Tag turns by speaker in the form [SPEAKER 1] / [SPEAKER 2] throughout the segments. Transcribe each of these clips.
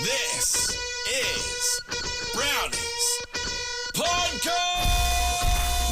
[SPEAKER 1] This is Brownie's Podcast!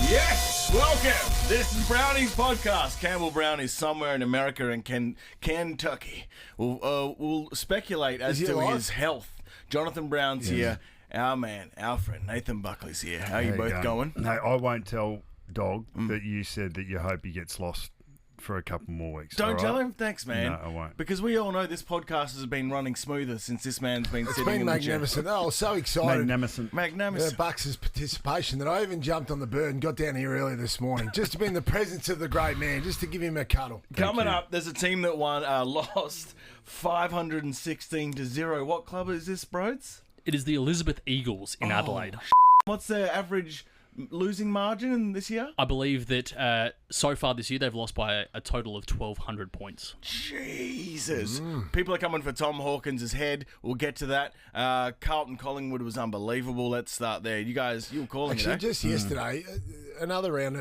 [SPEAKER 2] Yes, welcome. This is Brownie's Podcast. Campbell Brown is somewhere in America and Kentucky. We'll speculate as to his health. Jonathan Brown's here. Our man, our friend, Nathan Buckley's here. How are you both going?
[SPEAKER 3] No, I won't tell Dog that you said that you hope he gets lost for a couple more weeks.
[SPEAKER 2] Don't tell him. Thanks, man.
[SPEAKER 3] No, I won't.
[SPEAKER 2] Because we all know this podcast has been running smoother since this man's been sitting in
[SPEAKER 4] It's been
[SPEAKER 2] the chair.
[SPEAKER 4] magnificent. I was so excited.
[SPEAKER 2] Magnificent.
[SPEAKER 4] Bucks' participation that I even jumped on the bird and got down here early this morning just to be in the presence of the great man, just to give him a cuddle.
[SPEAKER 2] Coming up, there's a team that lost 516-0. What club is this, Broads?
[SPEAKER 5] It is the Elizabeth Eagles in Adelaide.
[SPEAKER 2] What's their average losing margin in this year?
[SPEAKER 5] I believe that so far this year they've lost by a total of 1,200 points.
[SPEAKER 2] Jesus. People are coming for Tom Hawkins' head. We'll get to that. Carlton Collingwood was unbelievable. Let's start there. You guys, you were calling
[SPEAKER 4] Actually,
[SPEAKER 2] it,
[SPEAKER 4] just yesterday, another round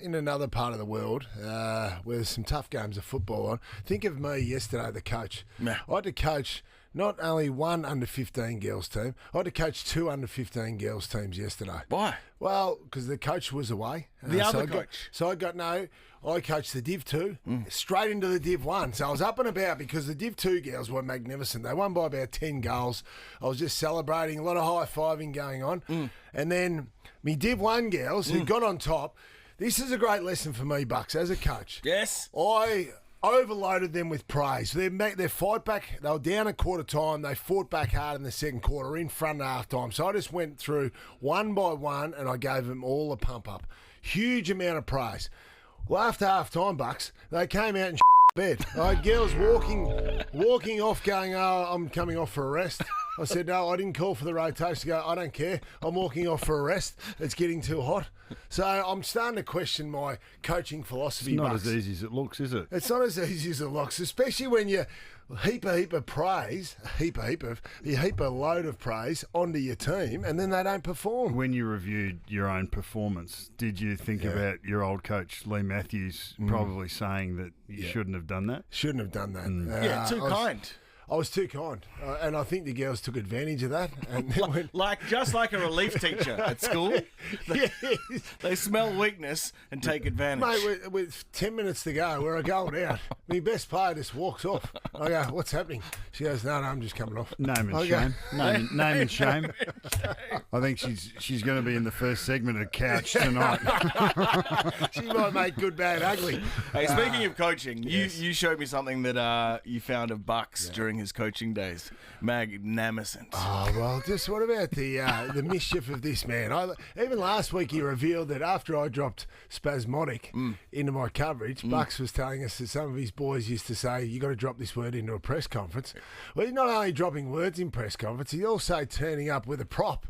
[SPEAKER 4] in another part of the world where there's some tough games of football on. Think of me yesterday, the coach.
[SPEAKER 2] Yeah.
[SPEAKER 4] I had to coach not only one under-15 girls team, I had to coach two under-15 girls teams yesterday.
[SPEAKER 2] Why?
[SPEAKER 4] Well, because the coach was away.
[SPEAKER 2] The other coach?
[SPEAKER 4] I coached the Div 2 straight into the Div 1. So I was up and about because the Div 2 girls were magnificent. They won by about 10 goals. I was just celebrating, a lot of high-fiving going on. And then me Div 1 girls who got on top. This is a great lesson for me, Bucks, as a coach.
[SPEAKER 2] Yes.
[SPEAKER 4] I overloaded them with praise. Their fight back, they were down at quarter time. They fought back hard in the second quarter, in front at half time. So I just went through one by one and I gave them all a pump up. Huge amount of praise. Well, after half time, Bucks, they came out and bed. I had girls walking off going, oh, I'm coming off for a rest. I said, no, I didn't call for the rotation. Go, I don't care. I'm walking off for a rest. It's getting too hot. So I'm starting to question my coaching philosophy.
[SPEAKER 3] It's not
[SPEAKER 4] Bucks.
[SPEAKER 3] as easy as it looks, is it?
[SPEAKER 4] It's not as easy as it looks, especially when you heap of praise, you heap a load of praise onto your team and then they don't perform.
[SPEAKER 3] When you reviewed your own performance, did you think about your old coach, Lee Matthews, probably saying that you shouldn't have done that?
[SPEAKER 4] Shouldn't have done that.
[SPEAKER 2] Too kind.
[SPEAKER 4] I was too kind, and I think the girls took advantage of that. And
[SPEAKER 2] Just like a relief teacher at school, they smell weakness and take advantage.
[SPEAKER 4] Mate, with 10 minutes to go, we're going out. My best player just walks off. I go, what's happening? She goes, no, I'm just coming off.
[SPEAKER 3] Name and shame. Name and shame. I think she's going to be in the first segment of Couch tonight.
[SPEAKER 4] She might make good, bad, ugly.
[SPEAKER 2] Hey, speaking of coaching, you showed me something that you found of Bucks during his coaching days. Magnificent.
[SPEAKER 4] Oh, well, just what about the mischief of this man? Even last week he revealed that after I dropped Spasmodic into my coverage, Bucks was telling us that some of his boys used to say, you got to drop this word into a press conference. Well, he's not only dropping words in press conference, he's also turning up with a prop.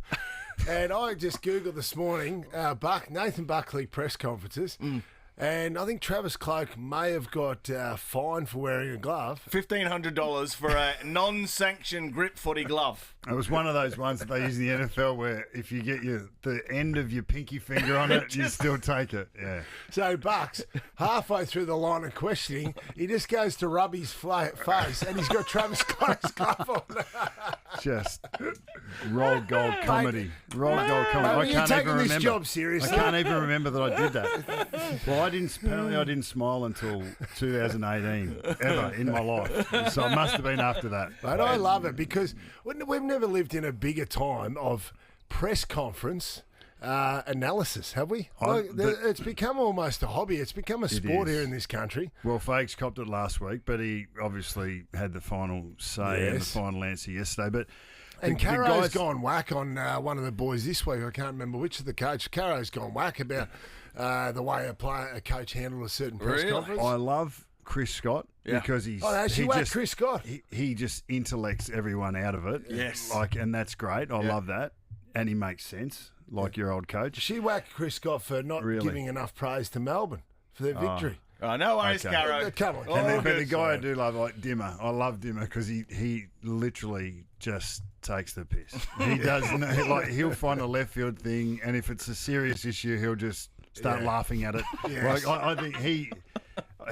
[SPEAKER 4] And I just Googled this morning, Nathan Buckley press conferences. And I think Travis Cloak may have got fined for wearing a glove.
[SPEAKER 2] $1,500 for a non-sanctioned grip footy glove.
[SPEAKER 3] It was one of those ones that they use in the NFL where if you get the end of your pinky finger on it, you still take it. Yeah.
[SPEAKER 4] So Bucks, halfway through the line of questioning, he just goes to rub his face and he's got Travis Cloak's glove on.
[SPEAKER 3] Just roll gold comedy. Roll gold comedy.
[SPEAKER 4] You're taking this job seriously.
[SPEAKER 3] I can't even remember that I did that. Well, apparently I didn't smile until 2018, ever in my life. So it must have been after that.
[SPEAKER 4] But I love it because we've never lived in a bigger time of press conference analysis, have we? It's become almost a hobby. It's become a sport here in this country.
[SPEAKER 3] Well, Fakes copped it last week, but he obviously had the final say and the final answer yesterday.
[SPEAKER 4] And Caro's gone whack on one of the boys this week. I can't remember which of the coach. Caro's gone whack about the way a coach handled a certain press conference.
[SPEAKER 3] I love Chris Scott because
[SPEAKER 4] Chris Scott.
[SPEAKER 3] He just intellects everyone out of it.
[SPEAKER 2] Yes.
[SPEAKER 3] And that's great. I love that. And he makes sense, like your old coach.
[SPEAKER 4] She whacked Chris Scott for not giving enough praise to Melbourne for their victory.
[SPEAKER 2] Oh, no worries, Caro.
[SPEAKER 4] Come on.
[SPEAKER 3] But the guy I do love, like Dimmer, I love Dimmer because he literally just takes the piss. He does, he'll find a left field thing, and if it's a serious issue, he'll just start laughing at it.
[SPEAKER 4] Yes.
[SPEAKER 3] Like I think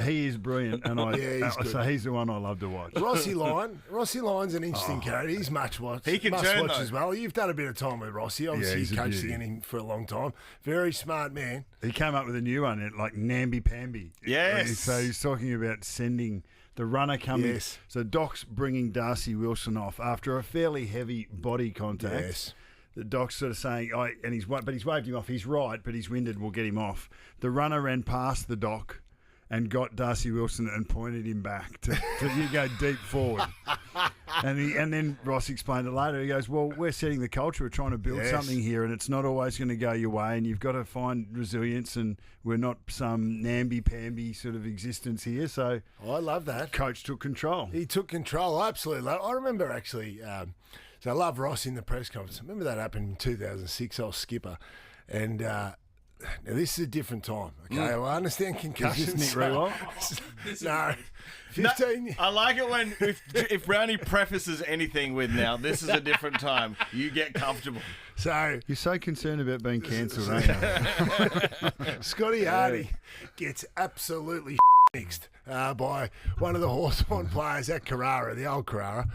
[SPEAKER 3] He is brilliant, and
[SPEAKER 4] he's good.
[SPEAKER 3] so he's the one I love to watch.
[SPEAKER 4] Rossi Lyon's an interesting character. He's much watched.
[SPEAKER 2] He can
[SPEAKER 4] must
[SPEAKER 2] turn,
[SPEAKER 4] watch
[SPEAKER 2] though.
[SPEAKER 4] as well. You've done a bit of time with Rossi. Obviously,
[SPEAKER 3] he's
[SPEAKER 4] you
[SPEAKER 3] a
[SPEAKER 4] coached
[SPEAKER 3] beauty.
[SPEAKER 4] against him for a long time. Very smart man.
[SPEAKER 3] He came up with a new one, like namby-pamby.
[SPEAKER 2] Yes.
[SPEAKER 3] So he's talking about sending the runner coming.
[SPEAKER 4] Yes.
[SPEAKER 3] So Doc's bringing Darcy Wilson off after a fairly heavy body contact.
[SPEAKER 4] Yes.
[SPEAKER 3] The Doc's sort of saying, he's waved him off. He's right, but he's winded. We'll get him off. The runner ran past the Doc and got Darcy Wilson and pointed him back to you go deep forward. And then Ross explained it later. He goes, well, we're setting the culture. We're trying to build something here, and it's not always going to go your way, and you've got to find resilience, and we're not some namby-pamby sort of existence here. So
[SPEAKER 4] I love that.
[SPEAKER 3] Coach took control.
[SPEAKER 4] He took control. I absolutely love it. I remember actually, so I love Ross in the press conference. I remember that happened in 2006. I was skipper, and now this is a different time. Okay, I understand concussions.
[SPEAKER 3] Is this Nick Rewell?
[SPEAKER 4] No, 15.
[SPEAKER 2] No, I like it when if Brownie prefaces anything with "now this is a different time," you get comfortable.
[SPEAKER 4] So
[SPEAKER 3] You're so concerned about being cancelled, aren't you?
[SPEAKER 4] Scotty Hardy gets absolutely mixed by one of the Hawthorn players at Carrara, the old Carrara,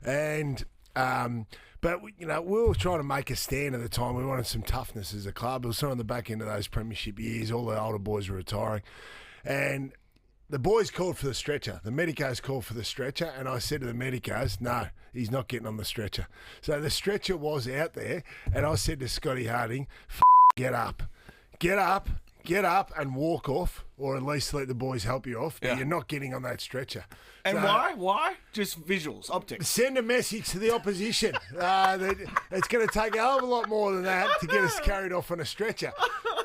[SPEAKER 4] and. But, we were trying to make a stand at the time. We wanted some toughness as a club. It was sort of on the back end of those premiership years. All the older boys were retiring. And the boys called for the stretcher. The medicos called for the stretcher. And I said to the medicos, no, he's not getting on the stretcher. So the stretcher was out there. And I said to Scotty Harding, get up. Get up. Get up and walk off, or at least let the boys help you off. But you're not getting on that stretcher.
[SPEAKER 2] And
[SPEAKER 4] So-
[SPEAKER 2] why? Why? Just visuals, optics.
[SPEAKER 4] Send a message to the opposition that it's going to take a hell of a lot more than that to get us carried off on a stretcher.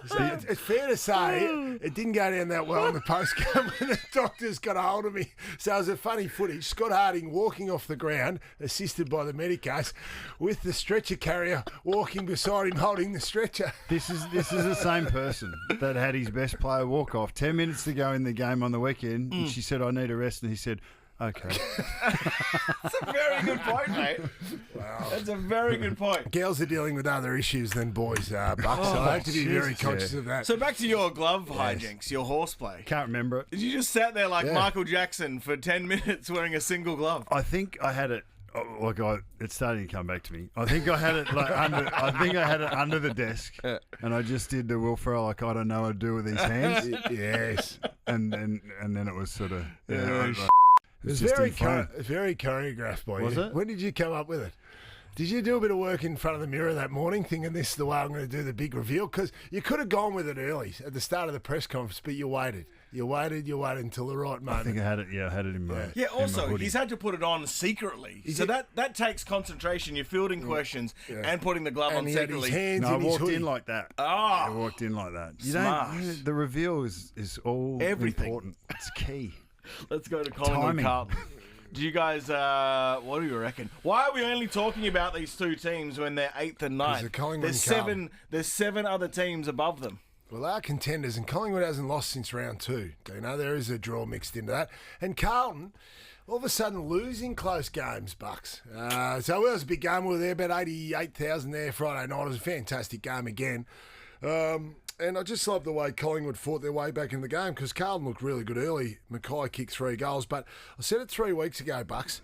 [SPEAKER 4] So it's fair to say it didn't go down that well in the postcard when the doctors got a hold of me. So it was a funny footage. Scott Harding walking off the ground, assisted by the medicos, with the stretcher carrier walking beside him holding the stretcher.
[SPEAKER 3] This is the same person that had his best player walk off 10 minutes to go in the game on the weekend. And she said, I need a rest. And he said, okay.
[SPEAKER 2] That's a very good point, mate. Wow. That's a very good point.
[SPEAKER 4] Girls are dealing with other issues than boys are, Buck, so I have to be very
[SPEAKER 3] Jesus,
[SPEAKER 4] conscious of that.
[SPEAKER 2] So back to your glove hijinks, your horseplay.
[SPEAKER 3] Can't remember it.
[SPEAKER 2] You just sat there like Michael Jackson for 10 minutes wearing a single glove.
[SPEAKER 3] I think I had it. It's starting to come back to me. I think I had it under. I think I had it under the desk, and I just did the Will Ferrell, like I don't know what to do with these hands.
[SPEAKER 4] Yes.
[SPEAKER 3] And then it was sort of.
[SPEAKER 4] It was
[SPEAKER 3] just
[SPEAKER 4] very,
[SPEAKER 3] in fun.
[SPEAKER 4] very choreographed by you.
[SPEAKER 3] Was it?
[SPEAKER 4] When did you come up with it? Did you do a bit of work in front of the mirror that morning thinking this is the way I'm going to do the big reveal? Because you could have gone with it early at the start of the press conference, but you waited. You waited until the right moment.
[SPEAKER 3] I think I had it. Yeah, I had it in my.
[SPEAKER 2] Yeah,
[SPEAKER 3] in my
[SPEAKER 2] also,
[SPEAKER 3] hoodie.
[SPEAKER 2] he's had to put it on secretly. So that takes concentration. You're fielding questions and putting the glove
[SPEAKER 4] and
[SPEAKER 2] on
[SPEAKER 4] he had his
[SPEAKER 2] secretly.
[SPEAKER 4] hands
[SPEAKER 3] No, I
[SPEAKER 4] in his
[SPEAKER 3] walked
[SPEAKER 4] hoodie.
[SPEAKER 3] in like that.
[SPEAKER 2] Ah.
[SPEAKER 3] I walked in like that.
[SPEAKER 2] Smart.
[SPEAKER 3] The reveal is all
[SPEAKER 2] Everything.
[SPEAKER 3] important. It's key.
[SPEAKER 2] Let's go to Collingwood
[SPEAKER 3] Timing.
[SPEAKER 2] Carlton. Do you guys, what do you reckon? Why are we only talking about these two teams when they're 8th and 9th?
[SPEAKER 4] they're Collingwood and Carlton.
[SPEAKER 2] There's seven other teams above them.
[SPEAKER 4] Well, they are contenders, and Collingwood hasn't lost since round 2. There is a draw mixed into that. And Carlton, all of a sudden, losing close games, Bucks. So it was a big game. We were there, about 88,000 there Friday night. It was a fantastic game again. And I just love the way Collingwood fought their way back in the game because Carlton looked really good early. Mackay kicked 3 goals. But I said it 3 weeks ago, Bucks.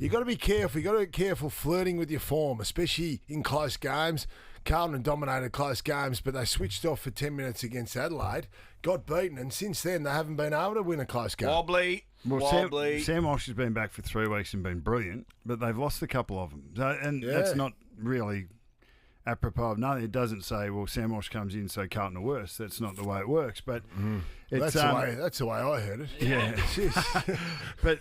[SPEAKER 4] You've got to be careful. You've got to be careful flirting with your form, especially in close games. Carlton dominated close games, but they switched off for 10 minutes against Adelaide, got beaten, and since then they haven't been able to win a close game.
[SPEAKER 2] Wobbly.
[SPEAKER 3] Sam Walsh has been back for 3 weeks and been brilliant, but they've lost a couple of them. So, that's not really apropos of nothing. It doesn't say, well, Sam Walsh comes in, so Carlton are worse. That's not the way it works. But it's,
[SPEAKER 4] that's the way I heard it.
[SPEAKER 3] Yeah. But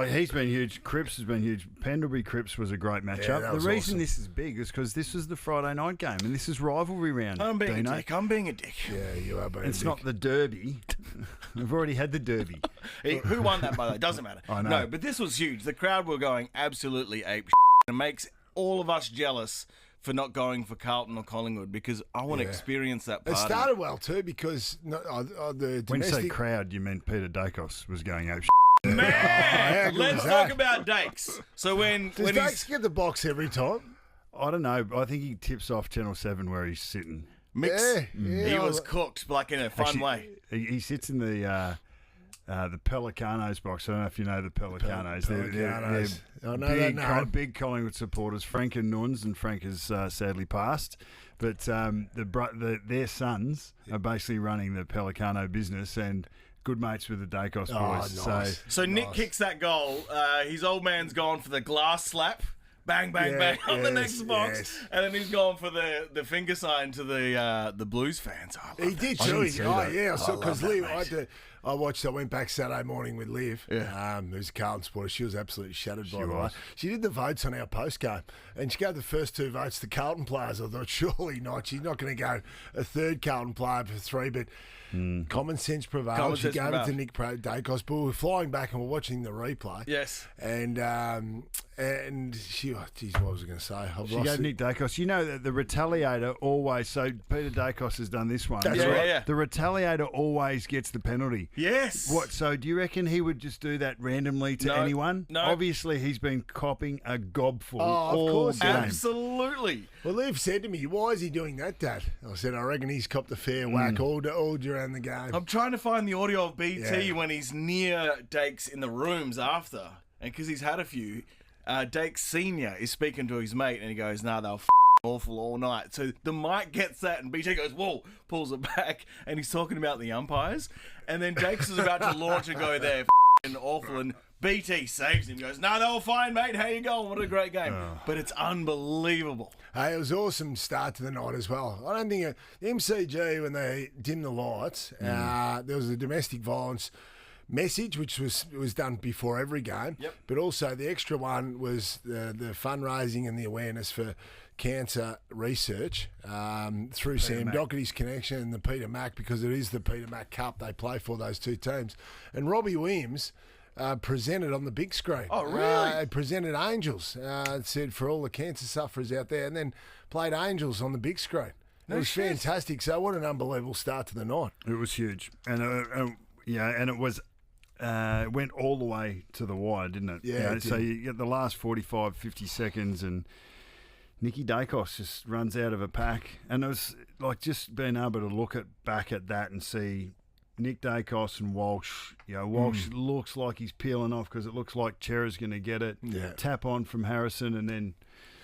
[SPEAKER 3] he's been huge. Cripps has been huge. Pendlebury Cripps was a great matchup.
[SPEAKER 4] that
[SPEAKER 3] The
[SPEAKER 4] was
[SPEAKER 3] reason
[SPEAKER 4] awesome.
[SPEAKER 3] this is big is because this is the Friday night game, and this is rivalry round.
[SPEAKER 2] I'm being
[SPEAKER 3] Dino.
[SPEAKER 2] a dick. I'm being a dick.
[SPEAKER 4] Yeah, you are being
[SPEAKER 3] It's
[SPEAKER 4] big.
[SPEAKER 3] not the Derby. We've already had the Derby.
[SPEAKER 2] Who won that, by the way? Doesn't matter.
[SPEAKER 3] I know.
[SPEAKER 2] No, but this was huge. The crowd were going absolutely ape. It makes all of us jealous for not going for Carlton or Collingwood because I want to experience that
[SPEAKER 4] It
[SPEAKER 2] party.
[SPEAKER 4] started well too because the
[SPEAKER 3] When you say
[SPEAKER 4] domestic.
[SPEAKER 3] crowd, you mean Peter Dacos was going ape.
[SPEAKER 2] Man,
[SPEAKER 4] how good
[SPEAKER 2] let's
[SPEAKER 4] was
[SPEAKER 2] talk
[SPEAKER 4] that?
[SPEAKER 2] about Dakes. So when
[SPEAKER 4] Does Dakes get the box every time?
[SPEAKER 3] I don't know. I think he tips off Channel 7 where he's sitting.
[SPEAKER 2] Mix,
[SPEAKER 4] Yeah,
[SPEAKER 2] he was cooked like in a fun
[SPEAKER 3] Actually,
[SPEAKER 2] way.
[SPEAKER 3] He sits in the the Pelicanos box. I don't know if you know the Pelicanos.
[SPEAKER 4] Pelicanos. I know
[SPEAKER 3] big,
[SPEAKER 4] that name.
[SPEAKER 3] big Collingwood supporters. Frank and Nuns, and Frank has sadly passed. But their sons are basically running the Pelicano business and good mates with the Dacos boys.
[SPEAKER 4] Nice.
[SPEAKER 2] So Nick kicks that goal. His old man's gone for the glass slap. Bang, bang, bang on the next box. And then he's gone for the finger sign to the Blues fans.
[SPEAKER 4] He did too. I saw because Liv. I went back Saturday morning with Liv, who's a Carlton supporter. She was absolutely shattered by the way. She did the votes on our postgame, and she gave the first 2 votes to Carlton players. I thought, surely not. She's not going to go a third Carlton player for 3, but common sense prevailed. She gave it to Nick Dacos, but we were flying back and we're watching the replay.
[SPEAKER 2] Yes.
[SPEAKER 4] And she, what was I going to say?
[SPEAKER 3] She gave Nick Dacos. You know that the retaliator always, so Peter Dacos has done this one.
[SPEAKER 4] That's right.
[SPEAKER 2] Yeah.
[SPEAKER 3] The retaliator always gets the penalty.
[SPEAKER 2] Yes.
[SPEAKER 3] What? So do you reckon he would just do that randomly to anyone?
[SPEAKER 2] No.
[SPEAKER 3] Obviously, he's been copping a gobful
[SPEAKER 4] of
[SPEAKER 3] all
[SPEAKER 4] course.
[SPEAKER 3] game.
[SPEAKER 2] Absolutely.
[SPEAKER 4] Well, Liv said to me, why is he doing that, Dad? I said, I reckon he's copped a fair whack all during the game.
[SPEAKER 2] I'm trying to find the audio of BT
[SPEAKER 4] Yeah.
[SPEAKER 2] when he's near Dakes in the rooms after. And because he's had a few, Dakes Senior is speaking to his mate and he goes, nah, they were awful all night. So the mic gets that and BT goes, whoa, pulls it back, and he's talking about the umpires. And then Dakes is about to launch and go, they're awful, and BT saves him. He goes, no, they were fine, mate. How you going? What a great game. But it's unbelievable.
[SPEAKER 4] Hey, it was an awesome start to the night as well. I don't think the MCG, when they dimmed the lights, there was a domestic violence message, which was done before every game.
[SPEAKER 2] Yep.
[SPEAKER 4] But also the extra one was the fundraising and the awareness for cancer research through Sam Doherty's connection and the Peter Mac, because it is the Peter Mac Cup they play for, those two teams. And Robbie Williams presented on the big screen.
[SPEAKER 2] Oh, really?
[SPEAKER 4] He presented Angels. It said for all the cancer sufferers out there, and then played Angels on the big screen. It was fantastic. So what an unbelievable start to the night.
[SPEAKER 3] It was huge, and and it was. It went all the way to the wire, didn't it?
[SPEAKER 4] Yeah, it
[SPEAKER 3] so
[SPEAKER 4] did.
[SPEAKER 3] you get the last 45, 50 seconds, and Nicky Dacos just runs out of a pack. And it was like just being able to look back at that and see Nick Dacos and Walsh. Walsh looks like he's peeling off because it looks like Chera's going to get it.
[SPEAKER 4] Yeah.
[SPEAKER 3] Tap on from Harrison, and then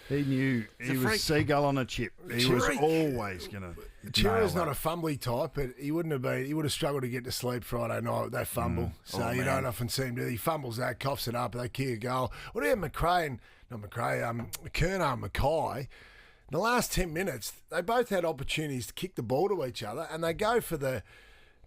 [SPEAKER 3] he knew he was
[SPEAKER 2] freak.
[SPEAKER 3] seagull on a chip. He was
[SPEAKER 4] Freak.
[SPEAKER 3] always going to.
[SPEAKER 4] Chera's not a fumbly type, but he would have struggled to get to sleep Friday night with that fumble. So you don't often see him do it. He fumbles that, coughs it up, they kick a goal. What about McKerno and Mackay? In the last 10 minutes, they both had opportunities to kick the ball to each other, and they go for the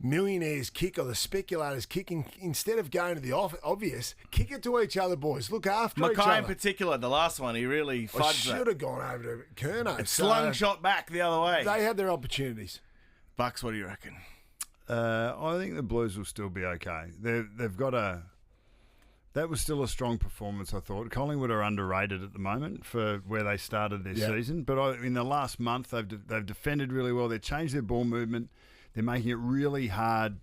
[SPEAKER 4] millionaire's kick or the speculator's kicking instead of going to the obvious. Kick it to each other, boys. Look after each
[SPEAKER 2] Mackay
[SPEAKER 4] other.
[SPEAKER 2] in particular, the last one, he really
[SPEAKER 4] I
[SPEAKER 2] fudged
[SPEAKER 4] should
[SPEAKER 2] that.
[SPEAKER 4] have gone over to Curnow.
[SPEAKER 2] Slung shot back the other way.
[SPEAKER 4] They had their opportunities.
[SPEAKER 2] Bucks, what do you reckon?
[SPEAKER 3] I think the Blues will still be okay. They've got a. That was still a strong performance, I thought. Collingwood are underrated at the moment for where they started their season, but in the last month they've defended really well. They've changed their ball movement. They're making it really hard.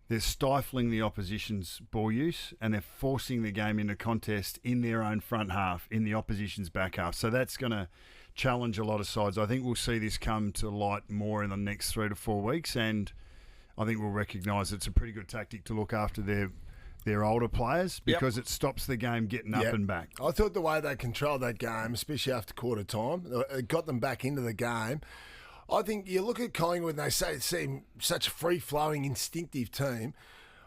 [SPEAKER 3] They're stifling the opposition's ball use, and they're forcing the game into contest in their own front half, in the opposition's back half. So that's going to challenge a lot of sides. I think we'll see this come to light more in the next 3 to 4 weeks, and I think we'll recognise it's a pretty good tactic to look after their older players because it stops the game getting up and back.
[SPEAKER 4] I thought the way they controlled that game, especially after quarter time, it got them back into the game. I think you look at Collingwood and they seem such a free-flowing, instinctive team.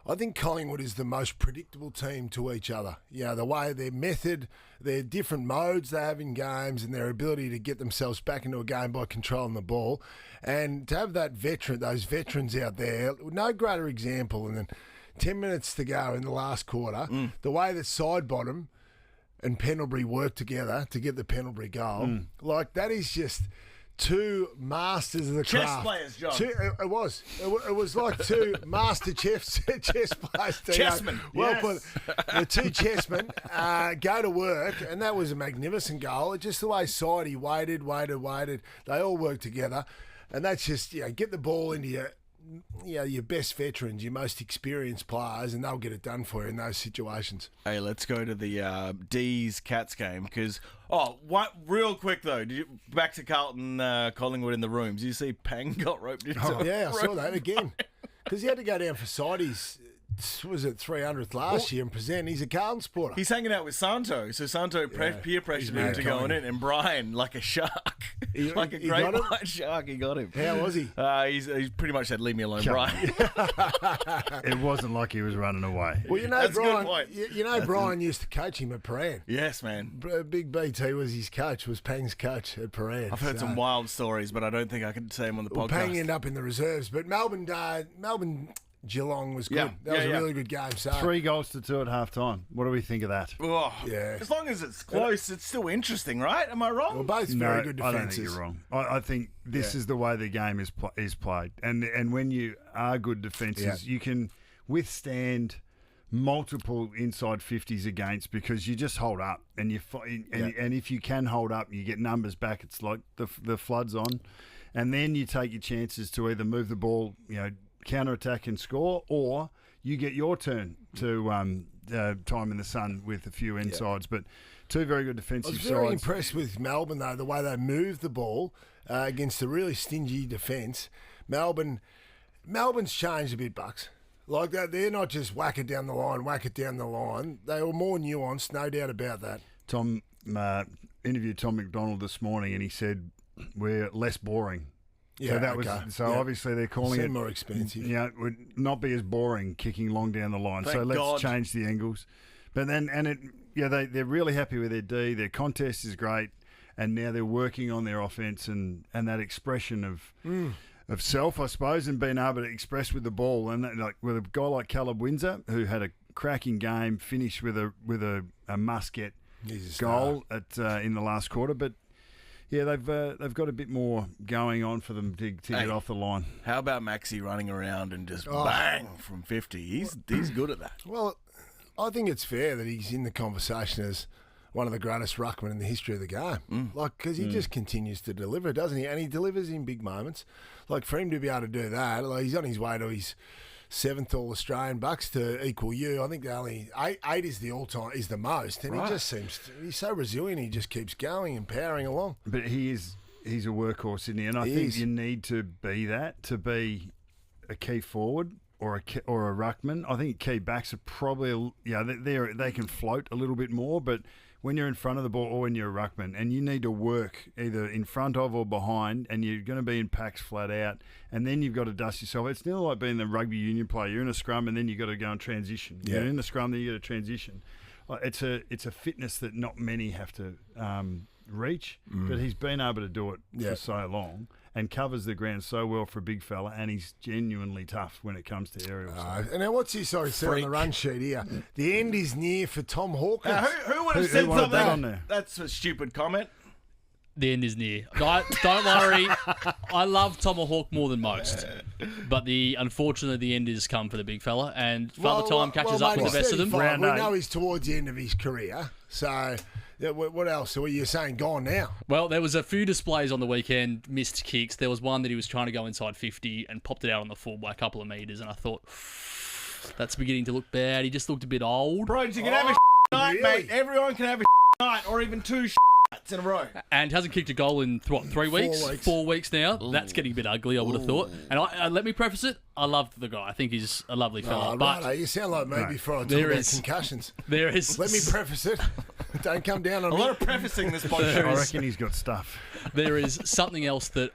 [SPEAKER 4] I think Collingwood is the most predictable team to each other. The way their method, their different modes they have in games, and their ability to get themselves back into a game by controlling the ball. And to have those veterans out there, no greater example than 10 minutes to go in the last quarter, the way that Sidebottom and Pendlebury worked together to get the Pendlebury goal, like that is just two masters of the
[SPEAKER 2] Chess
[SPEAKER 4] craft.
[SPEAKER 2] players, John.
[SPEAKER 4] It was like two master chess players.
[SPEAKER 2] Chessmen.
[SPEAKER 4] Put. The two chessmen go to work, and that was a magnificent goal. Just the way Sidey waited. They all worked together, and that's just get the ball into your best veterans, your most experienced players, and they'll get it done for you in those situations.
[SPEAKER 2] Hey, let's go to the D's Cats game because real quick though, back to Carlton Collingwood in the rooms. Did you see Pang got roped into?
[SPEAKER 4] I saw that again because he had to go down for Sidey's was it 300th last year and present. He's a Carlton supporter.
[SPEAKER 2] He's hanging out with Santo, so Santo peer pressured him to go in, and Brian, like a shark, like a great white shark, he got him.
[SPEAKER 4] How was he?
[SPEAKER 2] He's pretty much said, "Leave me alone, Brian."
[SPEAKER 3] It wasn't like he was running away.
[SPEAKER 4] Well,
[SPEAKER 2] That's a good
[SPEAKER 4] Brian.
[SPEAKER 2] point.
[SPEAKER 4] Brian used to coach him at Paran.
[SPEAKER 2] Yes, man.
[SPEAKER 4] Big BT was his coach. Was Pang's coach at Paran.
[SPEAKER 2] I've heard some wild stories, but I don't think I can say them on the podcast.
[SPEAKER 4] Pang ended up in the reserves, but Melbourne Geelong was good. That was a really good game. So
[SPEAKER 3] 3-2 at half time. What do we think of that?
[SPEAKER 2] Oh,
[SPEAKER 4] Yeah.
[SPEAKER 2] As long as it's close, it's still interesting, right? Am I wrong?
[SPEAKER 4] well, both very good
[SPEAKER 3] I
[SPEAKER 4] defences.
[SPEAKER 3] don't think you're wrong. I think this is the way the game is played, and when you are good defences, you can withstand multiple inside 50s against, because you just hold up and and if you can hold up, you get numbers back. It's like the flood's on, and then you take your chances to either move the ball, counter attack and score, or you get your turn to time in the sun with a few insides. But two very good
[SPEAKER 4] I
[SPEAKER 3] defensive
[SPEAKER 4] was very
[SPEAKER 3] sides.
[SPEAKER 4] impressed with Melbourne, though, the way they moved the ball against a really stingy defence. Melbourne's changed a bit, Bucks. Like that, they're not just whack it down the line. They were more nuanced, no doubt about that.
[SPEAKER 3] Tom interviewed Tom McDonald this morning, and he said we're less boring.
[SPEAKER 4] Yeah,
[SPEAKER 3] So that
[SPEAKER 4] okay.
[SPEAKER 3] was obviously they're calling
[SPEAKER 4] Seem
[SPEAKER 3] it
[SPEAKER 4] more expensive.
[SPEAKER 3] It would not be as boring kicking long down the line.
[SPEAKER 2] Thank
[SPEAKER 3] so let's
[SPEAKER 2] God.
[SPEAKER 3] change the angles. But then they're really happy with their D. Their contest is great, and now they're working on their offense and that expression of self, I suppose, and being able to express with the ball. And like with a guy like Caleb Windsor, who had a cracking game, finished with a must-get
[SPEAKER 4] He's a
[SPEAKER 3] goal in the last quarter, but. Yeah, they've got a bit more going on for them to get off the line.
[SPEAKER 2] How about Maxi running around and just bang from 50? He's good at that.
[SPEAKER 4] Well, I think it's fair that he's in the conversation as one of the greatest ruckmen in the history of the game. Because he just continues to deliver, doesn't he? And he delivers in big moments. Like, for him to be able to do that, he's on his way to his 7th All-Australian Bucks to equal you. I think the only eight is the all-time, is the most. And he just he's so resilient. He just keeps going and powering along.
[SPEAKER 3] But he's a workhorse, isn't he? And I think you need to be that to be a key forward or a ruckman. I think key backs are probably they can float a little bit more, but when you're in front of the ball or when you're a ruckman and you need to work either in front of or behind, and you're going to be in packs flat out, and then you've got to dust yourself. It's nearly like being the rugby union player. You're in a scrum and then you've got to go and transition.
[SPEAKER 4] Yeah.
[SPEAKER 3] You're in the scrum, then you got to transition. It's a fitness that not many have to reach, but he's been able to do it for so long and covers the ground so well for a big fella, and he's genuinely tough when it comes to aerials.
[SPEAKER 4] And now what's this? Sorry, said on the run sheet here. The end is near for Tom Hawkins.
[SPEAKER 2] Who would have
[SPEAKER 3] Who
[SPEAKER 2] said
[SPEAKER 3] wanted
[SPEAKER 2] something?
[SPEAKER 3] that on there?
[SPEAKER 2] That's a stupid comment.
[SPEAKER 5] The end is near. Don't worry. I love Tomahawk more than most. But unfortunately, the end is come for the big fella. And Father Time catches up with the best of them.
[SPEAKER 3] Round
[SPEAKER 4] We
[SPEAKER 3] eight.
[SPEAKER 4] know he's towards the end of his career. So what else? So you're saying gone now?
[SPEAKER 5] Well, there was a few displays on the weekend, missed kicks. There was one that he was trying to go inside 50 and popped it out on the full by a couple of metres. And I thought, that's beginning to look bad. He just looked a bit old.
[SPEAKER 2] Bro, you can have a night,
[SPEAKER 4] really?
[SPEAKER 2] mate. Everyone can have a night or even two nights in a row.
[SPEAKER 5] And hasn't kicked a goal in, 3 weeks?
[SPEAKER 4] 4 weeks.
[SPEAKER 5] 4 weeks now. That's getting a bit ugly, I would have thought. And let me preface it, I love the guy. I think he's a lovely fella. But
[SPEAKER 4] Righto, you sound like me before I talk
[SPEAKER 5] There
[SPEAKER 4] about
[SPEAKER 5] is-
[SPEAKER 4] concussions.
[SPEAKER 5] there is...
[SPEAKER 4] Let me preface it. Don't come down on
[SPEAKER 2] A
[SPEAKER 4] me.
[SPEAKER 2] lot of prefacing this
[SPEAKER 3] I
[SPEAKER 2] podcast.
[SPEAKER 3] reckon he's got stuff.
[SPEAKER 5] There is something else that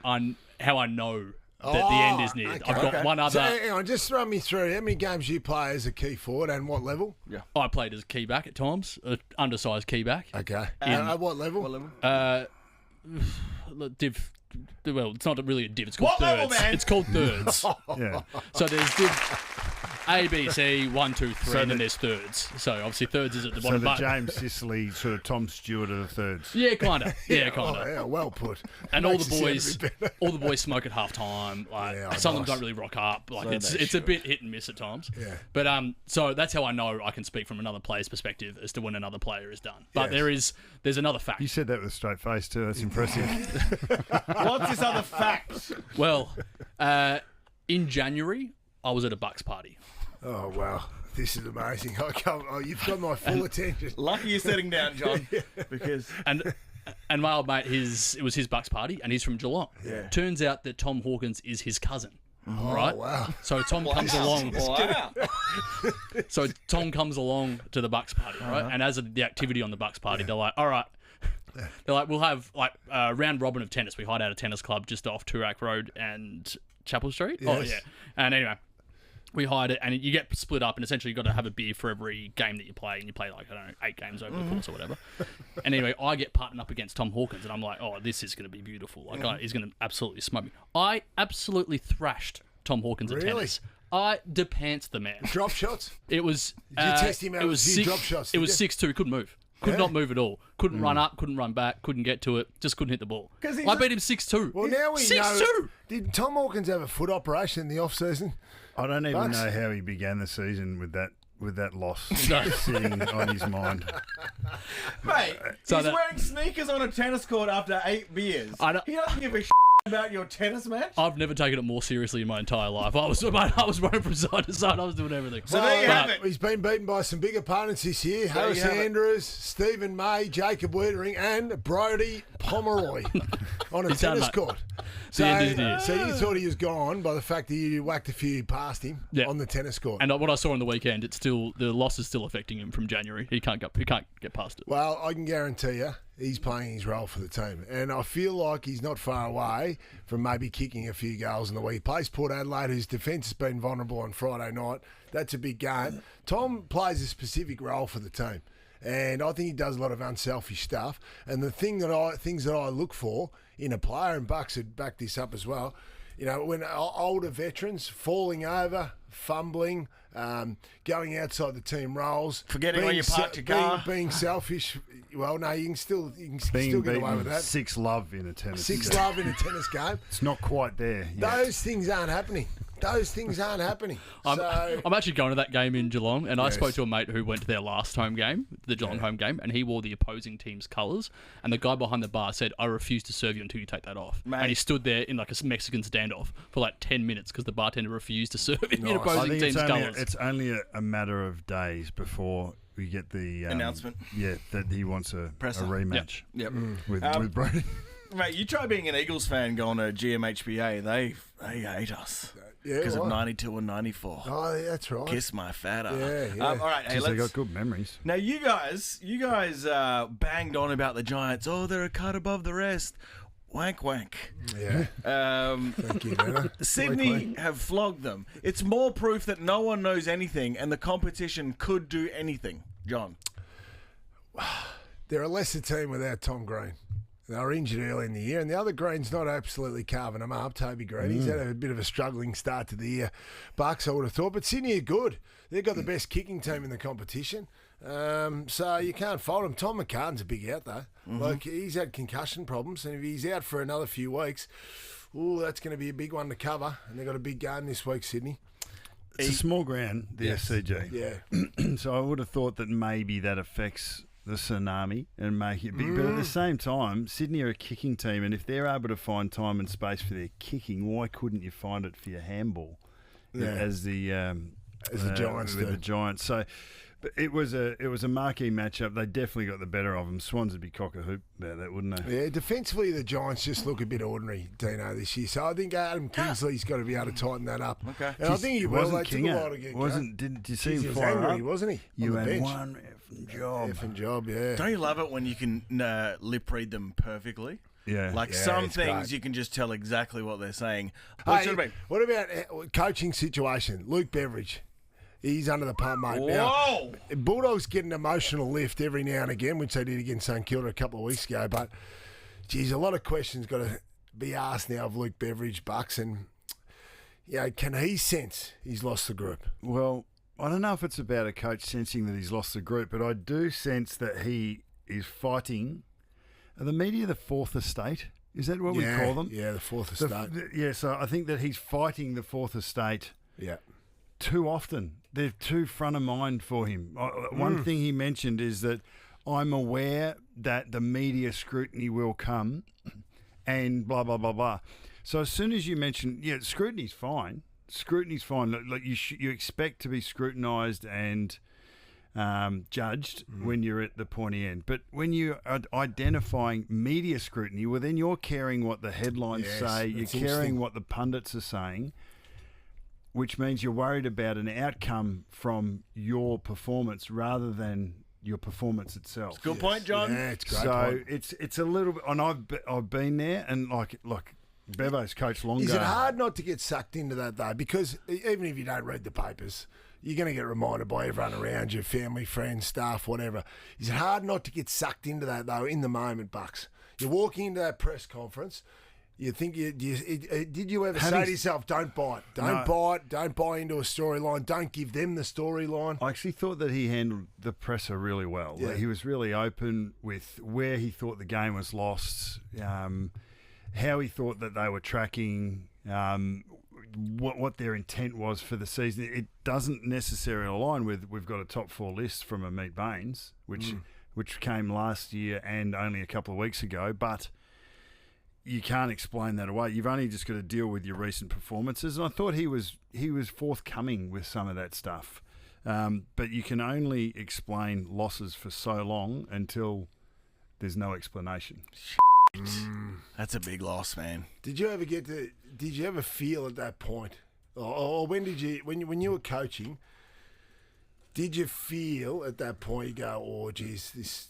[SPEAKER 5] how I know that the end is near.
[SPEAKER 4] okay.
[SPEAKER 5] I've got one
[SPEAKER 4] So,
[SPEAKER 5] other.
[SPEAKER 4] hang on, just run me through how many games you play as a key forward and what level?
[SPEAKER 5] I played as key back at times, undersized key back.
[SPEAKER 4] Okay. At what level?
[SPEAKER 5] Div. Well, it's not really a div. It's called
[SPEAKER 2] What level,
[SPEAKER 5] thirds.
[SPEAKER 2] man?
[SPEAKER 5] It's called thirds.
[SPEAKER 3] Yeah.
[SPEAKER 5] So there's div A, B, C, 1, 2, 3, and then there's thirds. So obviously thirds is at the
[SPEAKER 3] So
[SPEAKER 5] bottom.
[SPEAKER 3] the
[SPEAKER 5] but
[SPEAKER 3] James Sicily sort of Tom Stewart of the thirds.
[SPEAKER 5] yeah, kind of. Yeah, kind
[SPEAKER 4] Oh,
[SPEAKER 5] of.
[SPEAKER 4] yeah, well put.
[SPEAKER 5] And all
[SPEAKER 4] Makes
[SPEAKER 5] the
[SPEAKER 4] it sound a
[SPEAKER 5] boys,
[SPEAKER 4] bit better.
[SPEAKER 5] all the boys smoke at half time. Like
[SPEAKER 4] Yeah,
[SPEAKER 5] some of
[SPEAKER 4] nice.
[SPEAKER 5] them don't really rock up. Like
[SPEAKER 2] So
[SPEAKER 5] it's
[SPEAKER 2] they
[SPEAKER 5] a
[SPEAKER 2] should.
[SPEAKER 5] bit hit and miss at times.
[SPEAKER 4] Yeah.
[SPEAKER 5] But so that's how I know I can speak from another player's perspective as to when another player is done. But
[SPEAKER 4] Yes.
[SPEAKER 5] there's another fact.
[SPEAKER 3] You said that with a straight face too. That's impressive.
[SPEAKER 2] What's this other fact?
[SPEAKER 5] Well, in January I was at a Bucks party.
[SPEAKER 4] Oh, wow. This is amazing. You've got my full attention.
[SPEAKER 2] Lucky you're sitting down, John, because
[SPEAKER 5] And my old mate, it was his Bucks party, and he's from Geelong.
[SPEAKER 2] Yeah.
[SPEAKER 5] Turns out that Tom Hawkins is his cousin. right?
[SPEAKER 4] Wow.
[SPEAKER 5] So Tom comes along.
[SPEAKER 2] Wow.
[SPEAKER 5] So Tom comes along to the Bucks party, right? And as the activity on the Bucks party, they're like, all right. They're like, we'll have like a round robin of tennis. We hide out a tennis club just off Toorak Road and Chapel Street.
[SPEAKER 4] Yes.
[SPEAKER 5] Oh, yeah. And anyway, we hide it and you get split up and essentially you've got to have a beer for every game that you play. And you play like, I don't know, 8 games over the course or whatever. And anyway, I get partnered up against Tom Hawkins and I'm like, oh, this is going to be beautiful. Like, he's going to absolutely smoke me. I absolutely thrashed Tom Hawkins at
[SPEAKER 4] Really?
[SPEAKER 5] tennis. I depants the man.
[SPEAKER 4] Drop shots?
[SPEAKER 5] It was.
[SPEAKER 4] Did you test him out
[SPEAKER 5] It
[SPEAKER 4] with
[SPEAKER 5] was
[SPEAKER 4] a few
[SPEAKER 5] six,
[SPEAKER 4] drop shots,
[SPEAKER 5] It
[SPEAKER 4] did
[SPEAKER 5] was
[SPEAKER 4] you?
[SPEAKER 5] 6-2. Couldn't move. Could not move at all. Couldn't run up. Couldn't run back. Couldn't get to it. Just couldn't hit the ball.
[SPEAKER 2] 'Cause he's
[SPEAKER 5] I
[SPEAKER 2] a-
[SPEAKER 5] beat him 6-2.
[SPEAKER 4] Well, now we
[SPEAKER 5] 6-2.
[SPEAKER 4] know. Did Tom Hawkins have a foot operation in the off-season?
[SPEAKER 3] I don't even
[SPEAKER 4] Bucks?
[SPEAKER 3] know how he began the season with that loss
[SPEAKER 5] No.
[SPEAKER 3] sitting on his mind.
[SPEAKER 2] Mate,
[SPEAKER 5] So
[SPEAKER 2] he's
[SPEAKER 5] that-
[SPEAKER 2] wearing sneakers on a tennis court after 8 beers.
[SPEAKER 5] I don't-
[SPEAKER 2] He doesn't give a about your tennis match.
[SPEAKER 5] I've never taken it more seriously in my entire life. I was running from side to side. I was doing everything.
[SPEAKER 2] So there you have
[SPEAKER 5] But-
[SPEAKER 2] it.
[SPEAKER 4] He's been beaten by some big opponents this year. Harris
[SPEAKER 2] have it.
[SPEAKER 4] Andrews, Stephen May, Jacob Wiedering, and Brodie Pomeroy on a
[SPEAKER 5] He's done,
[SPEAKER 4] tennis
[SPEAKER 5] mate.
[SPEAKER 4] court.
[SPEAKER 5] The end of the year.
[SPEAKER 4] So you thought he was gone by the fact that you whacked a few past him
[SPEAKER 5] Yeah.
[SPEAKER 4] on the tennis court.
[SPEAKER 5] And what I saw on the weekend, the loss is still affecting him from January. He can't get past it.
[SPEAKER 4] Well, I can guarantee you he's playing his role for the team. And I feel like he's not far away from maybe kicking a few goals in the week. He plays Port Adelaide, whose defence has been vulnerable on Friday night. That's a big game. Tom plays a specific role for the team. And I think he does a lot of unselfish stuff. And the things that I look for in a player, and Bucks would back this up as well, you know, when older veterans falling over, fumbling, going outside the team roles,
[SPEAKER 2] Forgetting where you parked your car.
[SPEAKER 4] being selfish. Well, no, you can still
[SPEAKER 3] Being
[SPEAKER 4] get away with
[SPEAKER 3] beaten
[SPEAKER 4] that.
[SPEAKER 3] 6-love in a tennis.
[SPEAKER 4] 6-love in a tennis game.
[SPEAKER 3] It's not quite there yet.
[SPEAKER 4] Those things aren't happening. Those things aren't happening. So
[SPEAKER 5] I'm actually going to that game in Geelong, and I
[SPEAKER 4] Yes.
[SPEAKER 5] spoke to a mate who went to their last home game, the Geelong home game, and he wore the opposing team's colours. And the guy behind the bar said, "I refuse to serve you until you take that off."
[SPEAKER 2] Mate.
[SPEAKER 5] And he stood there in like a Mexican standoff for like 10 minutes because the bartender refused to serve him in
[SPEAKER 4] Nice.
[SPEAKER 3] I
[SPEAKER 5] opposing
[SPEAKER 3] think
[SPEAKER 5] team's colours.
[SPEAKER 3] it's only a matter of days before we get the
[SPEAKER 2] Announcement.
[SPEAKER 3] Yeah, that he wants a
[SPEAKER 2] Presser.
[SPEAKER 3] rematch
[SPEAKER 2] Yep.
[SPEAKER 3] with Brody.
[SPEAKER 2] Mate, you try being an Eagles fan going to GMHBA. They hate us
[SPEAKER 4] yeah,
[SPEAKER 2] because of
[SPEAKER 4] right.
[SPEAKER 2] 92 and 94.
[SPEAKER 4] Oh, yeah, that's right.
[SPEAKER 2] Kiss my fat ass.
[SPEAKER 4] Yeah, yeah.
[SPEAKER 2] All right, hey,
[SPEAKER 3] Because they
[SPEAKER 2] let's.
[SPEAKER 3] got good memories.
[SPEAKER 2] Now you guys banged on about the Giants. Oh, they're a cut above the rest. Wank wank.
[SPEAKER 4] Yeah. Thank you, Nana.
[SPEAKER 2] Sydney have flogged them. It's more proof that no one knows anything and the competition could do anything. John.
[SPEAKER 4] They're a lesser team without Tom Green. They were injured early in the year, and the other Green's not absolutely carving them up, Toby Green. He's had a bit of a struggling start to the year. Bucks, I would have thought, but Sydney are good. They've got the best kicking team in the competition, so you can't fault them. Tom McCartan's a big out, though. Like, he's had concussion problems, and if he's out for another few weeks, that's going to be a big one to cover, and they've got a big game this week, Sydney.
[SPEAKER 3] It's a small ground, the SCG.
[SPEAKER 4] Yeah.
[SPEAKER 3] So I would have thought that maybe that affects the tsunami and make it big. But at the same time, Sydney are a kicking team, and if they're able to find time and space for their kicking, why couldn't you find it for your handball as the
[SPEAKER 4] Giants
[SPEAKER 3] with
[SPEAKER 4] do.
[SPEAKER 3] the Giants? So. But it was a marquee matchup. They definitely got the better of them. Swans would be cock a hoop about that, wouldn't they?
[SPEAKER 4] Yeah, defensively, the Giants just look a bit ordinary, Dino, this year. So I think Adam Kingsley's got to be able to tighten that up.
[SPEAKER 2] Okay.
[SPEAKER 4] And I think he will. They
[SPEAKER 3] wasn't
[SPEAKER 4] took a
[SPEAKER 3] Kinger.
[SPEAKER 4] while to get
[SPEAKER 3] Did you see
[SPEAKER 4] Jeez,
[SPEAKER 3] him
[SPEAKER 4] he was
[SPEAKER 3] fire
[SPEAKER 4] angry,
[SPEAKER 3] up?
[SPEAKER 4] wasn't he?
[SPEAKER 3] You
[SPEAKER 4] on the
[SPEAKER 3] had
[SPEAKER 4] bench.
[SPEAKER 3] one effing job.
[SPEAKER 4] Effing job, yeah.
[SPEAKER 2] Don't you love it when you can lip read them perfectly?
[SPEAKER 3] Yeah.
[SPEAKER 2] Like
[SPEAKER 4] Yeah,
[SPEAKER 2] some
[SPEAKER 4] it's
[SPEAKER 2] things
[SPEAKER 4] great.
[SPEAKER 2] you can just tell exactly what they're saying.
[SPEAKER 4] Hey, what about coaching situation? Luke Beveridge. He's under the pump, mate.
[SPEAKER 2] Whoa!
[SPEAKER 4] Now, Bulldogs get an emotional lift every now and again, which they did against St Kilda a couple of weeks ago. But, geez, a lot of questions got to be asked now of Luke Beveridge, Bucks. And, can he sense he's lost the group?
[SPEAKER 3] Well, I don't know if it's about a coach sensing that he's lost the group, but I do sense that he is fighting. Are the media the fourth estate? Is that what we call them?
[SPEAKER 4] Yeah, the fourth estate.
[SPEAKER 3] So I think that he's fighting the fourth estate
[SPEAKER 4] Yeah.
[SPEAKER 3] too often. They're too front of mind for him. One thing he mentioned is that I'm aware that the media scrutiny will come and blah, blah, blah, blah. So as soon as you mention, scrutiny's fine. Scrutiny's fine. Like you expect to be scrutinised and judged when you're at the pointy end. But when you are identifying media scrutiny, well, then you're caring what the headlines say. You're
[SPEAKER 4] that's
[SPEAKER 3] caring
[SPEAKER 4] interesting.
[SPEAKER 3] what the pundits are saying. which means you're worried about an outcome from your performance rather than your performance itself.
[SPEAKER 2] Good point, John.
[SPEAKER 4] Yeah, it's a great
[SPEAKER 3] So
[SPEAKER 4] point.
[SPEAKER 3] it's a little bit, and I've been there, and like Bevo's coached longer.
[SPEAKER 4] Is it hard not to get sucked into that, though? Because even if you don't read the papers, you're going to get reminded by everyone around you, family, friends, staff, whatever. Is it hard not to get sucked into that, though, in the moment, Bucks? You're walking into that press conference. You think did you ever say to yourself, don't bite, don't buy into a storyline, don't give them the storyline?
[SPEAKER 3] I actually thought that he handled the presser really well.
[SPEAKER 4] Yeah.
[SPEAKER 3] He was really open with where he thought the game was lost, how he thought that they were tracking, what their intent was for the season. It doesn't necessarily align with we've got a top 4 list from Meet Baines, which came last year and only a couple of weeks ago, but you can't explain that away. You've only just got to deal with your recent performances. And I thought he was forthcoming with some of that stuff. But you can only explain losses for so long until there's no explanation.
[SPEAKER 2] That's a big loss, man.
[SPEAKER 4] Did you ever feel at that point, or when you were coaching, did you feel at that point, you go, oh, geez, this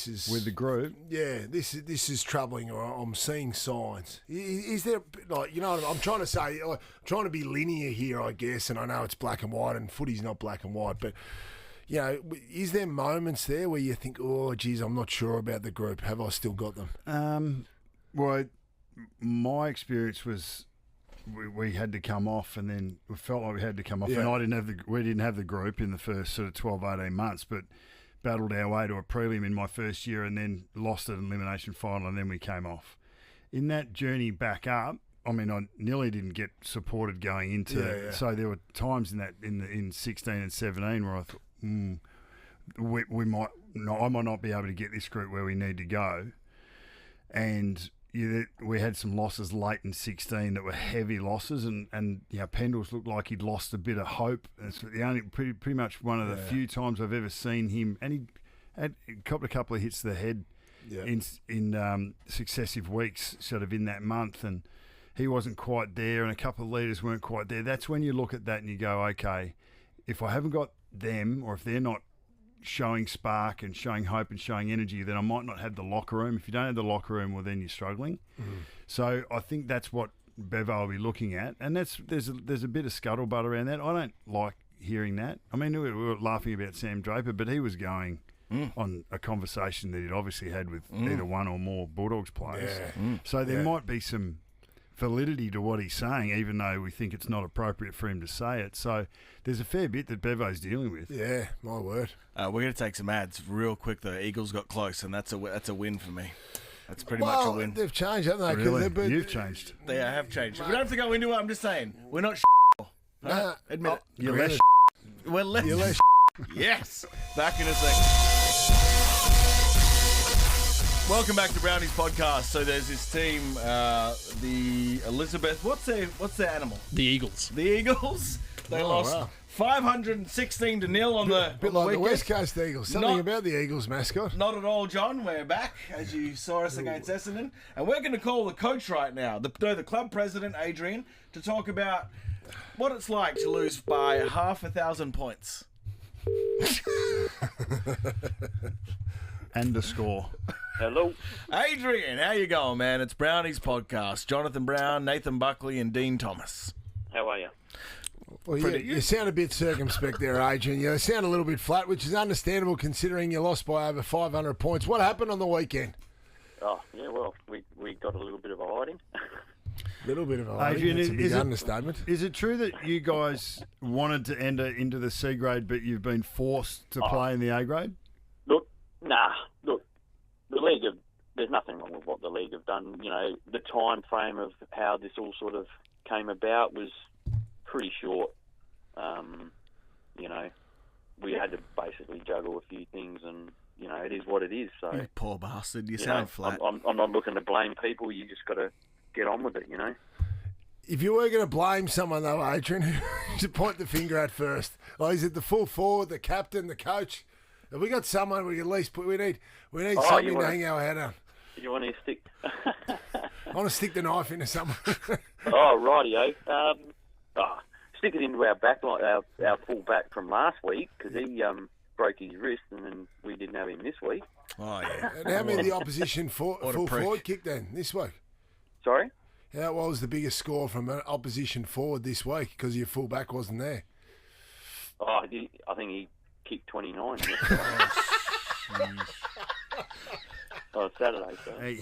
[SPEAKER 4] is
[SPEAKER 3] With the group?
[SPEAKER 4] Yeah, this is troubling, or I'm seeing signs. Is there, like, you know what I'm trying to say? I'm trying to be linear here, I guess, and I know it's black and white, and footy's not black and white, but, you know, is there moments there where you think, oh, geez, I'm not sure about the group. Have I still got them?
[SPEAKER 3] Well, my experience was we had to come off, and then we felt like we had to come off,
[SPEAKER 4] Yeah.
[SPEAKER 3] and we didn't have the group in the first sort of 12, 18 months, but battled our way to a prelim in my first year and then lost at an elimination final, and then we came off. In that journey back up, I mean, I nearly didn't get supported going into
[SPEAKER 4] Yeah.
[SPEAKER 3] So there were times in 16 and 17 where I thought, we might I might not be able to get this group where we need to go. And we had some losses late in 16 that were heavy losses, and you know, Pendles looked like he'd lost a bit of hope. It's the only pretty much one of the few times I've ever seen him, and he had a couple of hits to the head in successive weeks, sort of in that month, and he wasn't quite there, and a couple of leaders weren't quite there. That's when you look at that and you go, okay, if I haven't got them, or if they're not showing spark and showing hope and showing energy, then I might not have the locker room. If you don't have the locker room, well, then you're struggling. So I think that's what Bevo will be looking at, and there's a bit of scuttlebutt around that. I don't like hearing that. I mean, we were laughing about Sam Draper, but he was going on a conversation that he'd obviously had with either one or more Bulldogs players. So there might be some validity to what he's saying, even though we think it's not appropriate for him to say it. So there's a fair bit that Bevo's dealing with.
[SPEAKER 4] Yeah, my word.
[SPEAKER 2] We're going to take some ads real quick. The Eagles got close, and that's a win for me. That's pretty much a win.
[SPEAKER 4] They've changed, haven't they? 'Cause
[SPEAKER 3] Really?
[SPEAKER 4] they've been-
[SPEAKER 3] You've changed.
[SPEAKER 2] They have changed. We don't have to go into it. I'm just saying we're not.
[SPEAKER 4] Nah,
[SPEAKER 2] Admit it.
[SPEAKER 3] You're less
[SPEAKER 2] We're less.
[SPEAKER 4] You're less
[SPEAKER 2] Yes. Back in a second. Welcome back to Brownie's podcast. So there's this team, the Elizabeth. What's their animal?
[SPEAKER 5] The Eagles.
[SPEAKER 2] The Eagles. They lost
[SPEAKER 4] wow.
[SPEAKER 2] 516-0 on the
[SPEAKER 4] bit like the
[SPEAKER 2] weekend.
[SPEAKER 4] West Coast Eagles. Something
[SPEAKER 2] Not-
[SPEAKER 4] about the Eagles mascot.
[SPEAKER 2] Not at all, John. We're back, as you saw us against Essendon. And we're going to call the coach right now, the club president, Adrian, to talk about what it's like to lose by 1,000 points.
[SPEAKER 3] and a score.
[SPEAKER 6] Hello.
[SPEAKER 2] Adrian, how you going, man? It's Brownie's podcast. Jonathan Brown, Nathan Buckley, and Dean Thomas.
[SPEAKER 6] How are you?
[SPEAKER 4] Well, you sound a bit circumspect there, Adrian. You sound a little bit flat, which is understandable considering you lost by over 500 points. What happened on the weekend?
[SPEAKER 6] Oh, yeah, well, we got a little bit of a hiding.
[SPEAKER 4] Little bit of a
[SPEAKER 3] Adrian,
[SPEAKER 4] That's a big
[SPEAKER 3] is it-
[SPEAKER 4] understatement.
[SPEAKER 3] Is it true that you guys wanted to enter into the C grade, but you've been forced to play in the A grade?
[SPEAKER 6] Look, the league there's nothing wrong with what the league have done. You know, the time frame of how this all sort of came about was pretty short. You know, we had to basically juggle a few things, and you know, it is what it is. So
[SPEAKER 2] You poor bastard. You
[SPEAKER 6] you
[SPEAKER 2] sound
[SPEAKER 6] know,
[SPEAKER 2] flat.
[SPEAKER 6] I'm not looking to blame people. You just got to get on with it. You know.
[SPEAKER 4] If you were going to blame someone, though, Adrian, who should point the finger at first? Like, is it the full forward, the captain, the coach? Have we got someone we can at least put? We need something to hang our head on.
[SPEAKER 6] You want to stick?
[SPEAKER 4] I want to stick the knife into someone.
[SPEAKER 6] Oh, rightio. stick it into our back line, our full back from last week, because he broke his wrist, and then we didn't have him this week.
[SPEAKER 2] Oh, yeah.
[SPEAKER 4] And how many of the opposition full
[SPEAKER 2] prick.
[SPEAKER 4] forward kicked then this week?
[SPEAKER 6] Sorry?
[SPEAKER 4] What was the biggest score from an opposition forward this week because your full back wasn't there?
[SPEAKER 6] Oh, I think he kicked 29. Oh, Saturday. So.
[SPEAKER 3] Hey,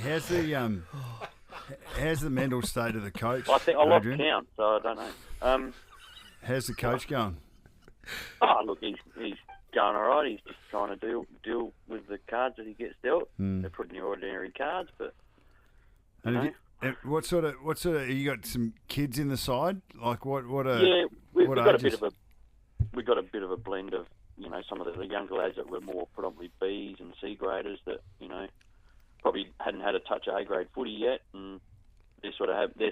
[SPEAKER 3] how's the mental state of the coach?
[SPEAKER 6] I think I lost
[SPEAKER 3] Adrian?
[SPEAKER 6] count, so I don't know.
[SPEAKER 3] How's the coach going?
[SPEAKER 6] Oh, look, he's going all right. He's just trying to deal with the cards that he gets dealt. They're pretty ordinary cards, but
[SPEAKER 3] And have you, what sort of you got some kids in the side? Like what
[SPEAKER 6] yeah, we've
[SPEAKER 3] what
[SPEAKER 6] got
[SPEAKER 3] ages?
[SPEAKER 6] we got a bit of a blend of some of the younger lads that were more predominantly Bs and C graders that probably hadn't had a touch of A grade footy yet, and they're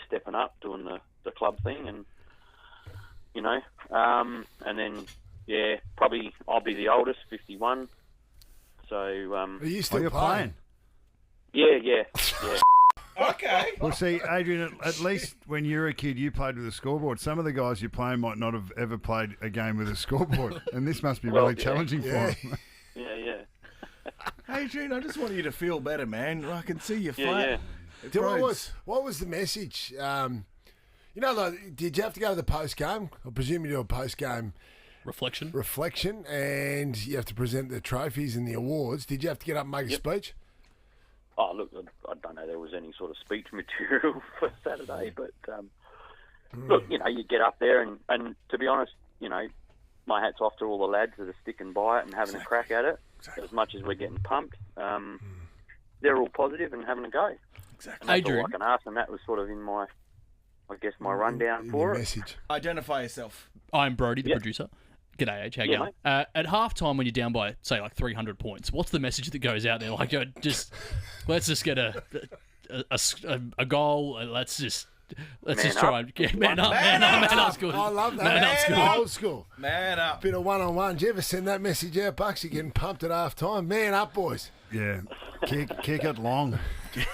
[SPEAKER 6] stepping up doing the club thing, and and then probably I'll be the oldest, 51. So
[SPEAKER 4] Are you still
[SPEAKER 3] you're
[SPEAKER 4] playing?
[SPEAKER 6] yeah.
[SPEAKER 2] Okay.
[SPEAKER 3] Well, see, Adrian, at least when you were a kid, you played with a scoreboard. Some of the guys you're playing might not have ever played a game with a scoreboard, and this must be really challenging for them.
[SPEAKER 6] Yeah.
[SPEAKER 2] Adrian, I just want you to feel better, man. I can see you
[SPEAKER 6] Yeah,
[SPEAKER 2] flat.
[SPEAKER 4] What was the message? Did you have to go to the post game? I presume you do a post game
[SPEAKER 5] Reflection.
[SPEAKER 4] and you have to present the trophies and the awards. Did you have to get up and make a speech?
[SPEAKER 6] Oh, look, I don't know there was any sort of speech material for Saturday, but look, you get up there and to be honest, my hat's off to all the lads that are sticking by it and having a crack at it. As much as we're getting pumped, they're all positive and having a go.
[SPEAKER 2] Exactly.
[SPEAKER 6] And that's
[SPEAKER 5] Adrian.
[SPEAKER 6] all I can ask, and that was sort of in my rundown for
[SPEAKER 4] Your
[SPEAKER 6] it.
[SPEAKER 4] message.
[SPEAKER 2] Identify yourself.
[SPEAKER 5] I'm Brody, the producer. G'day, H. How you going? At halftime, when you're down by, say, like 300 points, what's the message that goes out there? Like, let's just get a goal. Let's just try and get man up. Good.
[SPEAKER 4] I love that.
[SPEAKER 5] Man up's good.
[SPEAKER 4] Old school.
[SPEAKER 2] Man up.
[SPEAKER 4] Bit of one-on-one. Do you ever send that message out, Bucks? You're getting pumped at half time. Man up, boys.
[SPEAKER 3] Yeah, kick it long.
[SPEAKER 6] Yeah,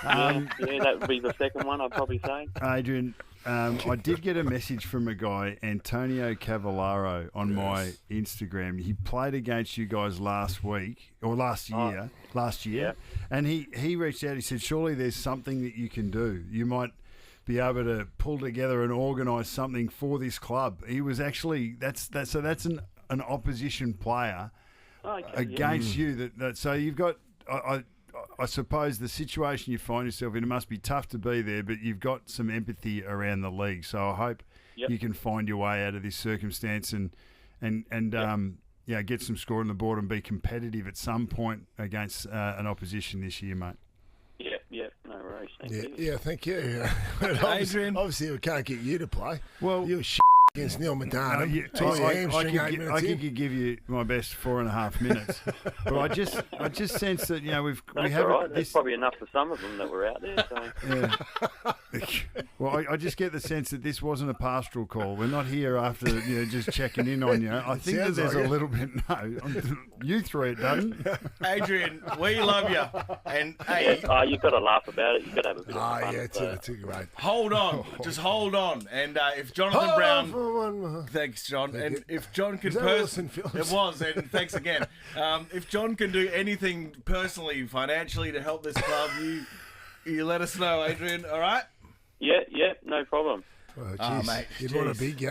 [SPEAKER 6] that would be the second one, I'd probably say.
[SPEAKER 3] Adrian, I did get a message from a guy, Antonio Cavallaro, on my Instagram. He played against you guys last year, and he reached out. He said, surely there's something that you can do. You might be able to pull together and organise something for this club. He was actually that's an opposition player against you. So you've got I suppose the situation you find yourself in, it must be tough to be there, but you've got some empathy around the league. So I hope you can find your way out of this circumstance and get some score on the board and be competitive at some point against an opposition this year, mate.
[SPEAKER 6] Yeah, no worries. Thank you.
[SPEAKER 4] Thank you.
[SPEAKER 2] Adrian.
[SPEAKER 4] Obviously, we can't get you to play.
[SPEAKER 3] Well,
[SPEAKER 4] You were against Neil Madonna.
[SPEAKER 3] I could give you my best 4.5 minutes, but I just sense that
[SPEAKER 6] That's
[SPEAKER 3] have
[SPEAKER 6] all right.
[SPEAKER 3] this.
[SPEAKER 6] That's probably enough for some of them that were out there. So.
[SPEAKER 3] Well, I just get the sense that this wasn't a pastoral call. We're not here after just checking in on you. I think that
[SPEAKER 4] sounds
[SPEAKER 3] there's
[SPEAKER 4] like
[SPEAKER 3] a
[SPEAKER 4] it.
[SPEAKER 3] little bit. No, you three it doesn't.
[SPEAKER 2] Adrian, we love you. And hey,
[SPEAKER 6] You've got to laugh about it. You've got to have a bit of fun.
[SPEAKER 4] It's a great.
[SPEAKER 2] hold on. Just hold on. And if Jonathan Brown... Thanks, John. And if John can
[SPEAKER 4] that Wilson Phillips?
[SPEAKER 2] it was, and thanks again. If John can do anything personally, financially to help this club, you let us know, Adrian. All right?
[SPEAKER 6] Yeah, no problem.
[SPEAKER 4] Oh, geez.
[SPEAKER 2] mate,
[SPEAKER 4] You'd want a
[SPEAKER 2] jeez.
[SPEAKER 4] big.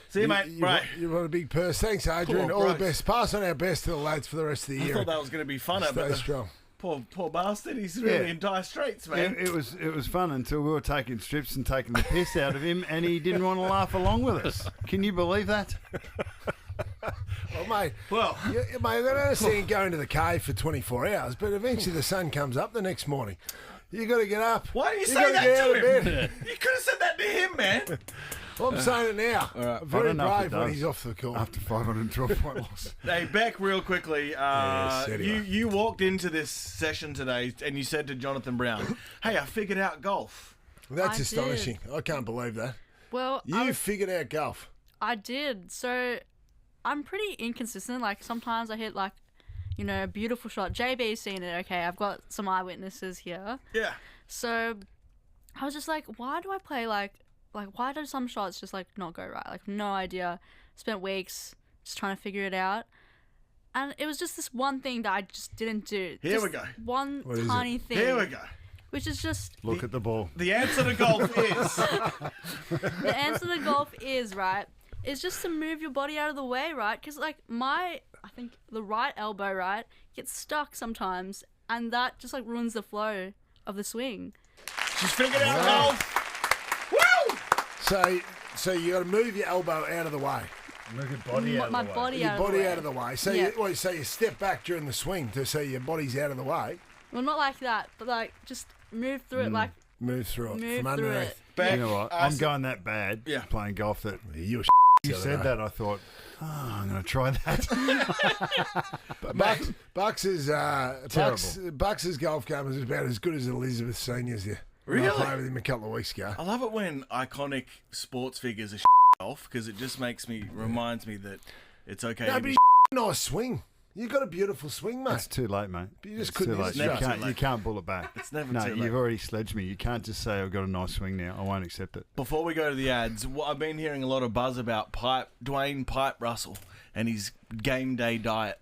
[SPEAKER 2] See you, mate. Right.
[SPEAKER 4] You want a big purse. Thanks, Adrian.
[SPEAKER 2] Poor
[SPEAKER 4] All the
[SPEAKER 2] Bryce.
[SPEAKER 4] best. Pass on our best to the lads for the rest of the
[SPEAKER 2] I
[SPEAKER 4] year.
[SPEAKER 2] thought that was going to be funner,
[SPEAKER 4] Stay
[SPEAKER 2] but
[SPEAKER 4] strong.
[SPEAKER 2] poor bastard, he's really in dire straits, man.
[SPEAKER 3] It was fun until we were taking strips and taking the piss out of him, and he didn't want to laugh along with us. Can you believe that?
[SPEAKER 4] Well, mate.
[SPEAKER 2] Well,
[SPEAKER 4] Mate, I don't understand going to the cave for 24 hours, but eventually the sun comes up the next morning. You got to get up.
[SPEAKER 2] why do you
[SPEAKER 4] You
[SPEAKER 2] say
[SPEAKER 4] gotta
[SPEAKER 2] that
[SPEAKER 4] get out
[SPEAKER 2] to
[SPEAKER 4] of
[SPEAKER 2] him?
[SPEAKER 4] bed.
[SPEAKER 2] You could have said that to him, man.
[SPEAKER 4] Well, I'm saying it now.
[SPEAKER 3] I
[SPEAKER 4] Very
[SPEAKER 3] don't know if it
[SPEAKER 4] brave when
[SPEAKER 3] does.
[SPEAKER 4] he's off the court.
[SPEAKER 3] After 512 point loss.
[SPEAKER 2] Hey, Beck, real quickly.
[SPEAKER 4] anyway.
[SPEAKER 2] You walked into this session today and you said to Jonathan Brown, "Hey, I figured out golf."
[SPEAKER 4] That's
[SPEAKER 7] I
[SPEAKER 4] astonishing. I can't believe that.
[SPEAKER 7] Well,
[SPEAKER 4] You figured out golf.
[SPEAKER 7] I did. So I'm pretty inconsistent. Like sometimes I hit a beautiful shot. JB's seen it. Okay, I've got some eyewitnesses here.
[SPEAKER 2] Yeah.
[SPEAKER 7] So I was just like, why do I play why do some shots just like not go right? Like, no idea. Spent weeks just trying to figure it out. And it was just this one thing that I just didn't do.
[SPEAKER 2] Here we go.
[SPEAKER 7] One tiny thing.
[SPEAKER 2] Here we go.
[SPEAKER 7] Which is just...
[SPEAKER 3] Look at the ball.
[SPEAKER 2] The answer to golf is...
[SPEAKER 7] The answer to golf is, right, is just to move your body out of the way, right? Because, like, I think the right elbow, right, gets stuck sometimes, and that just, like, ruins the flow of the swing.
[SPEAKER 2] She's figured out golf. Woo!
[SPEAKER 4] So you got to move your elbow out of the way.
[SPEAKER 3] Move your body out of the way.
[SPEAKER 7] Body
[SPEAKER 4] Your
[SPEAKER 7] out
[SPEAKER 4] body
[SPEAKER 7] of the way.
[SPEAKER 4] out of the way. So
[SPEAKER 7] Yeah.
[SPEAKER 4] so you step back during the swing to so your body's out of the way.
[SPEAKER 7] Well, not like that, but, like, just move through it, like...
[SPEAKER 4] Move through it
[SPEAKER 7] Move
[SPEAKER 4] from
[SPEAKER 7] through
[SPEAKER 4] underneath.
[SPEAKER 7] it.
[SPEAKER 2] Back,
[SPEAKER 3] You know what? I'm going that bad playing golf that
[SPEAKER 4] You
[SPEAKER 3] you said that. I thought, I'm going to try that.
[SPEAKER 4] Bucks's golf game is about as good as Elizabeth Senior's. Yeah,
[SPEAKER 2] Really?
[SPEAKER 4] I played with him a couple of weeks ago.
[SPEAKER 2] I love it when iconic sports figures are golf because it just reminds me that it's okay
[SPEAKER 4] No,
[SPEAKER 2] to
[SPEAKER 4] but
[SPEAKER 2] be
[SPEAKER 4] he's nice swing. You got a beautiful swing, mate.
[SPEAKER 3] It's too late, mate.
[SPEAKER 4] You just
[SPEAKER 3] It's
[SPEAKER 4] couldn't
[SPEAKER 3] too late.
[SPEAKER 4] use it.
[SPEAKER 3] You can't pull it back.
[SPEAKER 2] It's never
[SPEAKER 3] no,
[SPEAKER 2] too late.
[SPEAKER 3] you've already sledged me. You can't just say I've got a nice swing now. I won't accept it.
[SPEAKER 2] Before we go to the ads, I've been hearing a lot of buzz about Dwayne Pipe Russell and his game day diet.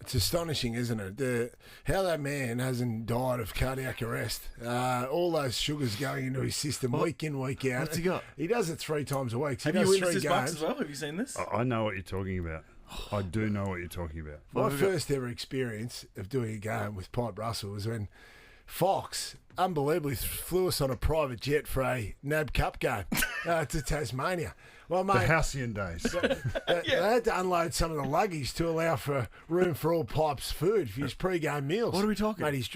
[SPEAKER 4] It's astonishing, isn't it? How that man hasn't died of cardiac arrest. All those sugars going into his system week in, week out.
[SPEAKER 2] What's he got?
[SPEAKER 4] He does it 3 times a week. He
[SPEAKER 2] Have you
[SPEAKER 4] does
[SPEAKER 2] witnessed
[SPEAKER 4] 3
[SPEAKER 2] his bucks
[SPEAKER 4] games.
[SPEAKER 2] as well? Have you seen this?
[SPEAKER 3] I know what you're talking about. I do know what you're talking about.
[SPEAKER 4] My first ever experience of doing a game with Pipe Russell was when Fox unbelievably flew us on a private jet for a NAB Cup game to Tasmania. Well,
[SPEAKER 3] The
[SPEAKER 4] mate,
[SPEAKER 3] halcyon days.
[SPEAKER 4] they had to unload some of the luggage to allow for room for all Pipe's food for his pre-game meals.
[SPEAKER 2] What are we talking?
[SPEAKER 4] Mate, he's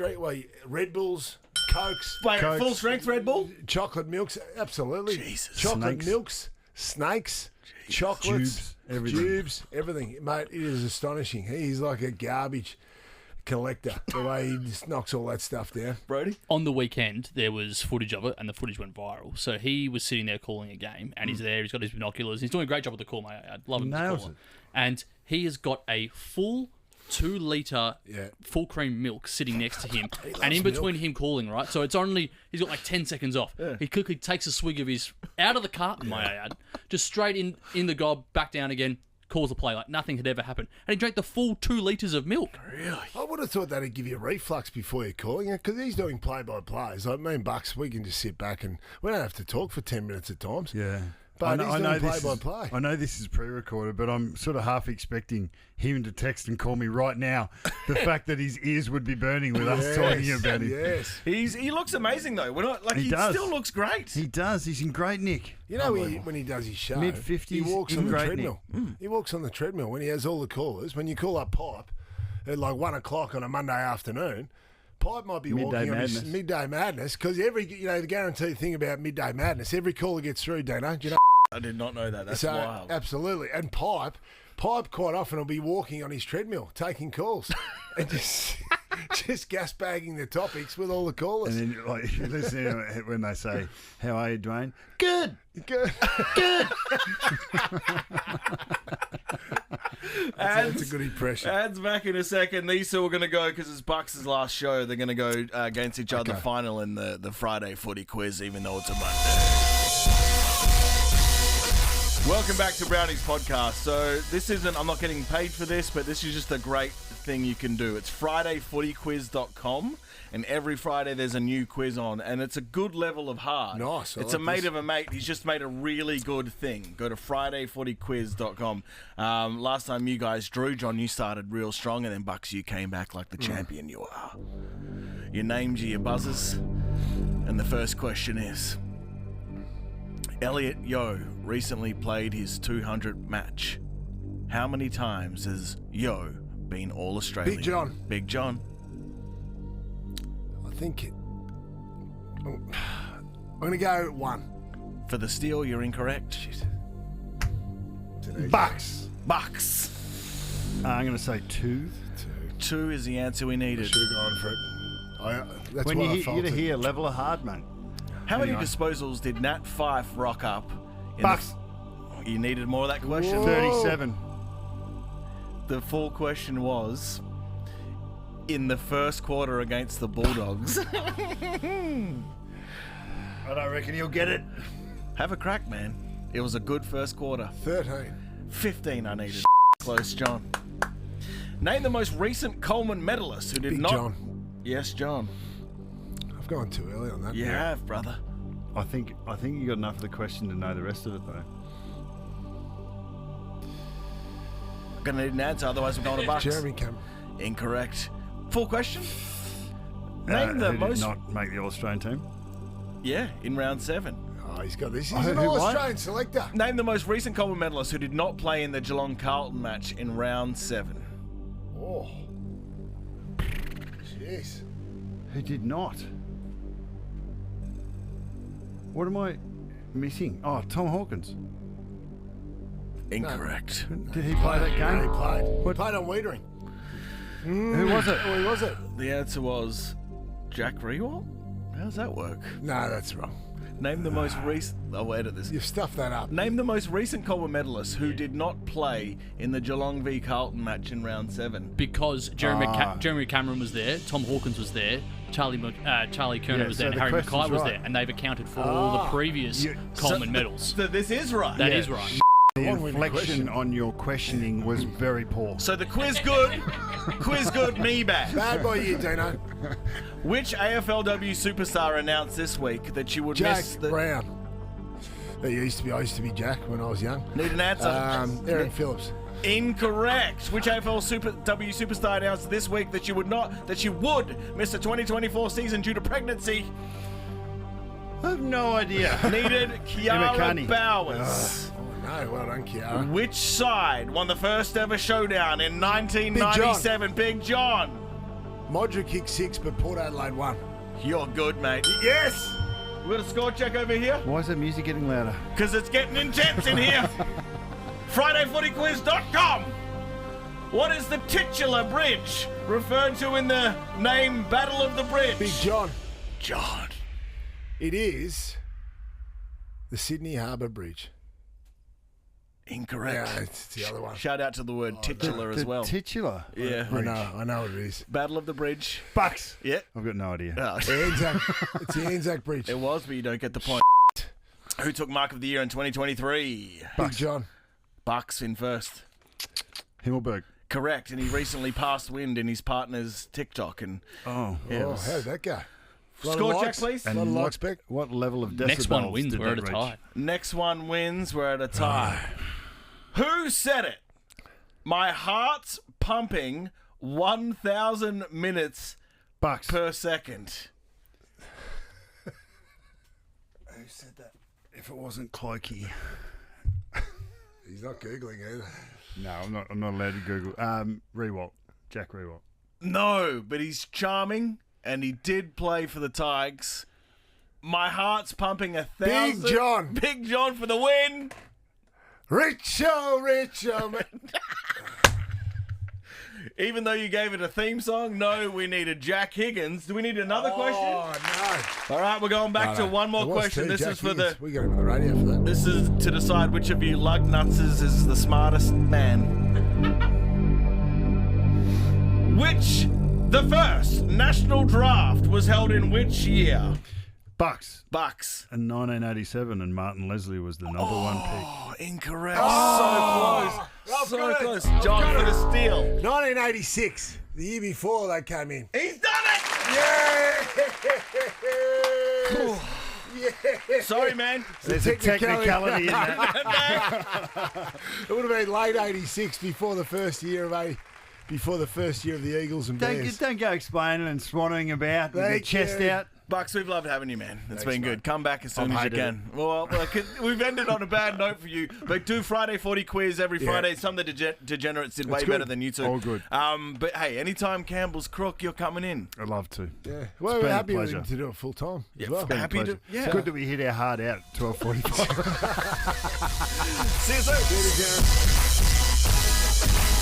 [SPEAKER 4] Red Bulls, Cokes,
[SPEAKER 2] Wait,
[SPEAKER 3] Cokes.
[SPEAKER 2] full strength Red Bull?
[SPEAKER 4] chocolate milks, absolutely.
[SPEAKER 2] Jesus.
[SPEAKER 4] Chocolate
[SPEAKER 3] Snakes.
[SPEAKER 4] milks, snakes, chocolates,
[SPEAKER 3] Tubes, everything.
[SPEAKER 4] tubes, everything. Mate, it is astonishing. He's like a garbage collector, the way he just knocks all that stuff down.
[SPEAKER 2] Brody?
[SPEAKER 5] On the weekend, there was footage of it, and the footage went viral. So he was sitting there calling a game, and he's there. He's got his binoculars. He's doing a great job with the call, mate. I love him. as a
[SPEAKER 3] Nails
[SPEAKER 5] caller.
[SPEAKER 3] it.
[SPEAKER 5] And he has got a full 2-litre
[SPEAKER 4] Yeah.
[SPEAKER 5] full cream milk sitting next to him, and in between him calling, right? So it's only he's got like 10 seconds off. He quickly takes a swig of his out of the carton, may I add, just straight in the gob, back down again. Calls the play like nothing had ever happened, and he drank the full 2 litres of milk.
[SPEAKER 4] I would have thought that'd give you a reflux before you're calling it, because he's doing play-by-plays. Like me and Bucks, we can just sit back and we don't have to talk for 10 minutes at times.
[SPEAKER 3] Yeah.
[SPEAKER 4] But he's doing
[SPEAKER 3] this is-
[SPEAKER 4] play-by-play.
[SPEAKER 3] I know this is pre-recorded, but I'm sort of half expecting him to text and call me right now. The fact that his ears would be burning with us talking about him.
[SPEAKER 4] Yes.
[SPEAKER 2] He looks amazing though. We're not like
[SPEAKER 3] He does.
[SPEAKER 2] still looks great.
[SPEAKER 3] He does. He's in great nick.
[SPEAKER 4] You know, when he does his show,
[SPEAKER 3] Mid-50s,
[SPEAKER 4] he walks
[SPEAKER 3] in
[SPEAKER 4] on the
[SPEAKER 3] great
[SPEAKER 4] treadmill.
[SPEAKER 3] nick.
[SPEAKER 4] He walks on the treadmill when he has all the callers. When you call up Pipe at like 1 o'clock on a Monday afternoon, Pipe might be
[SPEAKER 3] Midday
[SPEAKER 4] walking on his
[SPEAKER 3] madness.
[SPEAKER 4] midday madness, because the guaranteed thing about midday madness, every caller gets through, Dino. Do you know?
[SPEAKER 2] I did not know that. That's
[SPEAKER 4] So,
[SPEAKER 2] wild.
[SPEAKER 4] absolutely. And Pipe quite often will be walking on his treadmill, taking calls, and just gas bagging the topics with all the callers.
[SPEAKER 3] And then, like, you listen to it when they say, "How are you, Dwayne?" Good.
[SPEAKER 4] Good. That's a good impression.
[SPEAKER 2] Ads back in a second. These two are going to go because it's Bucks' last show. They're going to go against each other
[SPEAKER 4] Okay.
[SPEAKER 2] final in the Friday footy quiz, even though it's a Monday. Welcome back to Brownie's podcast. So this isn't, I'm not getting paid for this, but this is just a great thing you can do. It's FridayFootyQuiz.com, and every Friday there's a new quiz on, and it's a good level of hard.
[SPEAKER 4] Nice, I
[SPEAKER 2] It's
[SPEAKER 4] like
[SPEAKER 2] a mate
[SPEAKER 4] this.
[SPEAKER 2] of a mate. He's just made a really good thing. Go to FridayFootyQuiz.com. Last time you guys drew, John, you started real strong, and then Bucks, you came back like the champion you are. Your names are your buzzers, and the first question is... Elliot Yeo recently played his 200 match. How many times has Yeo been All-Australian?
[SPEAKER 4] Big John.
[SPEAKER 2] Big John.
[SPEAKER 4] I think I'm going to go 1.
[SPEAKER 2] For the steal, you're incorrect.
[SPEAKER 3] Bucks.
[SPEAKER 2] Bucks.
[SPEAKER 3] I'm going to say 2.
[SPEAKER 2] 2 is the answer we needed.
[SPEAKER 4] Should have gone for it. That's
[SPEAKER 3] When
[SPEAKER 4] what
[SPEAKER 3] you
[SPEAKER 4] I
[SPEAKER 3] hit,
[SPEAKER 4] felt.
[SPEAKER 3] hear level of hard, mate.
[SPEAKER 2] How many
[SPEAKER 3] Anyway.
[SPEAKER 2] disposals did Nat Fyfe rock up? In
[SPEAKER 3] Bucks.
[SPEAKER 2] You needed more of that question?
[SPEAKER 4] Whoa.
[SPEAKER 3] 37.
[SPEAKER 2] The full question was, in the first quarter against the Bulldogs,
[SPEAKER 3] I don't reckon he'll get it.
[SPEAKER 2] Have a crack, man. It was a good first quarter.
[SPEAKER 4] 13.
[SPEAKER 2] 15 I needed. Close, John. Name the most recent Coleman medalist who did
[SPEAKER 4] Big
[SPEAKER 2] not...
[SPEAKER 4] John.
[SPEAKER 2] Yes, John.
[SPEAKER 4] I've gone too early on that.
[SPEAKER 2] You have, brother.
[SPEAKER 3] I think you got enough of the question to know the rest of it, though.
[SPEAKER 2] I'm going to need an answer, otherwise we're going to Bucks.
[SPEAKER 4] Jeremy Cameron.
[SPEAKER 2] Incorrect. Full question. Name the
[SPEAKER 3] who
[SPEAKER 2] most...
[SPEAKER 3] did not make the All-Australian team?
[SPEAKER 2] Yeah, in round 7.
[SPEAKER 4] Oh, he's got this. He's
[SPEAKER 3] Who
[SPEAKER 4] an
[SPEAKER 3] what?
[SPEAKER 4] All-Australian selector.
[SPEAKER 2] Name the most recent Coleman medalist who did not play in the Geelong-Carlton match in round 7.
[SPEAKER 4] Oh. Jeez.
[SPEAKER 3] Who did not? What am I missing? Oh, Tom Hawkins.
[SPEAKER 2] Incorrect.
[SPEAKER 3] Did he play that
[SPEAKER 4] Yeah, he
[SPEAKER 3] game?
[SPEAKER 4] played. He
[SPEAKER 3] What?
[SPEAKER 4] played on Wiedering.
[SPEAKER 3] Who was it?
[SPEAKER 4] Who was it?
[SPEAKER 2] The answer was Jack Rewalt? How does that work?
[SPEAKER 4] No, that's wrong.
[SPEAKER 2] Name the most recent... I'll edit this.
[SPEAKER 4] You've stuffed that up.
[SPEAKER 2] Name the most recent Coleman medalist who did not play in the Geelong v Carlton match in round 7.
[SPEAKER 5] Because Jeremy Cameron was there, Tom Hawkins was there, Charlie Kerner was
[SPEAKER 3] so
[SPEAKER 5] there, and
[SPEAKER 3] the
[SPEAKER 5] Harry
[SPEAKER 3] question's
[SPEAKER 5] Mackay was
[SPEAKER 3] right.
[SPEAKER 5] there, and they've accounted for all the previous Coleman medals.
[SPEAKER 2] So this is right.
[SPEAKER 5] That is right.
[SPEAKER 3] The
[SPEAKER 4] One-win
[SPEAKER 3] inflection on your questioning was very poor.
[SPEAKER 2] So the quiz good, me bad.
[SPEAKER 4] Bad boy you, Dino.
[SPEAKER 2] Which AFLW superstar announced this week that she would
[SPEAKER 4] Jack
[SPEAKER 2] miss the...
[SPEAKER 4] Brown. I used to be Jack when I was young.
[SPEAKER 2] Need an answer.
[SPEAKER 4] Aaron Phillips.
[SPEAKER 2] Incorrect. Which AFLW superstar announced this week that she would miss the 2024 season due to pregnancy?
[SPEAKER 3] I have no idea.
[SPEAKER 2] Needed Kiara
[SPEAKER 3] Carney.
[SPEAKER 2] Bowers.
[SPEAKER 4] Oh, no, well done, Kiara.
[SPEAKER 2] Which side won the first ever showdown in 1997? Big John.
[SPEAKER 4] Modric kicked 6, but Port Adelaide won.
[SPEAKER 2] You're good, mate.
[SPEAKER 4] Yes!
[SPEAKER 2] We got a score check over here?
[SPEAKER 3] Why is that music getting louder?
[SPEAKER 2] Because it's getting intense in here. FridayFootyQuiz.com. What is the titular bridge referred to in the name Battle of the Bridge?
[SPEAKER 4] Big John.
[SPEAKER 2] John.
[SPEAKER 4] It is the Sydney Harbour Bridge.
[SPEAKER 2] Incorrect.
[SPEAKER 4] Yeah, it's the other one.
[SPEAKER 2] Shout out to the word titular as well.
[SPEAKER 3] Titular.
[SPEAKER 2] Yeah.
[SPEAKER 4] I know what it is.
[SPEAKER 2] Battle of the Bridge.
[SPEAKER 3] Bucks.
[SPEAKER 2] Yeah.
[SPEAKER 3] I've got no idea.
[SPEAKER 2] Oh.
[SPEAKER 4] It's the Anzac Bridge.
[SPEAKER 2] It was, but you don't get the point. Who took Mark of the Year in 2023?
[SPEAKER 4] Big John.
[SPEAKER 2] Bucks in first.
[SPEAKER 3] Himmelberg.
[SPEAKER 2] Correct, and he recently passed wind in his partner's TikTok. And
[SPEAKER 3] Oh.
[SPEAKER 2] yeah, it
[SPEAKER 4] Oh,
[SPEAKER 2] was-
[SPEAKER 4] how did that go?
[SPEAKER 2] Score check, please.
[SPEAKER 4] Lot of likes, Beck.
[SPEAKER 3] What level of decibels
[SPEAKER 5] Next one wins.
[SPEAKER 3] did
[SPEAKER 5] We're at
[SPEAKER 3] that
[SPEAKER 5] a
[SPEAKER 3] reach?
[SPEAKER 5] tie.
[SPEAKER 2] Next one wins. We're at a tie. Who said it? My heart's pumping 1,000 minutes
[SPEAKER 3] Bucks.
[SPEAKER 2] per second.
[SPEAKER 3] Who said that? If it wasn't Clokey.
[SPEAKER 4] He's not Googling either.
[SPEAKER 3] No, I'm not allowed to Google. Rewalt. Jack Rewalt.
[SPEAKER 2] No, but he's charming, and he did play for the Tigers. My heart's pumping 1,000.
[SPEAKER 4] Big John.
[SPEAKER 2] Big John for the win.
[SPEAKER 4] Richo, man.
[SPEAKER 2] Even though you gave it a theme song, no, we needed Jack Higgins. Do we need another question?
[SPEAKER 4] Oh, no.
[SPEAKER 2] All right, we're going back to one more
[SPEAKER 4] There was
[SPEAKER 2] question.
[SPEAKER 4] two,
[SPEAKER 2] This
[SPEAKER 4] Jack
[SPEAKER 2] is for
[SPEAKER 4] Higgins.
[SPEAKER 2] the...
[SPEAKER 4] We got him on the radio for that.
[SPEAKER 2] This is to decide which of you lug nutses is the smartest man. The first national draft was held in which year?
[SPEAKER 3] Bucks.
[SPEAKER 2] Bucks.
[SPEAKER 3] In 1987, and Martin Leslie was the number one pick.
[SPEAKER 2] Oh, incorrect. So close. So close. John for the steal.
[SPEAKER 4] 1986, the year before they came in.
[SPEAKER 2] He's done it!
[SPEAKER 4] Yeah!
[SPEAKER 2] Sorry, man.
[SPEAKER 3] There's a technicality in that.
[SPEAKER 4] It would have been late 86 before the first year of the Eagles and Bears.
[SPEAKER 3] Don't go explaining and swanning about with your
[SPEAKER 4] Thank
[SPEAKER 3] chest
[SPEAKER 4] you.
[SPEAKER 3] out.
[SPEAKER 2] Bucks, we've loved having you, man. It's
[SPEAKER 4] Thanks,
[SPEAKER 2] been good.
[SPEAKER 4] mate.
[SPEAKER 2] Come back as soon as you
[SPEAKER 3] hated
[SPEAKER 2] can. Well, we've ended on a bad note for you, but do Friday 40 quiz every
[SPEAKER 4] Yeah.
[SPEAKER 2] Friday. Some of the degenerates did way
[SPEAKER 4] good.
[SPEAKER 2] better than you two.
[SPEAKER 3] All good.
[SPEAKER 2] But hey, anytime Campbell's crook, you're coming in.
[SPEAKER 3] I'd love to.
[SPEAKER 4] Yeah. Well,
[SPEAKER 3] been
[SPEAKER 4] we're
[SPEAKER 3] a
[SPEAKER 4] happy with
[SPEAKER 3] pleasure.
[SPEAKER 4] him to do it full time as
[SPEAKER 2] Yeah,
[SPEAKER 4] well.
[SPEAKER 2] been happy to.
[SPEAKER 3] Pleasure.
[SPEAKER 2] Yeah.
[SPEAKER 3] It's good that we hit our heart out at 12:45.
[SPEAKER 2] See you soon.
[SPEAKER 4] Get it, Darren.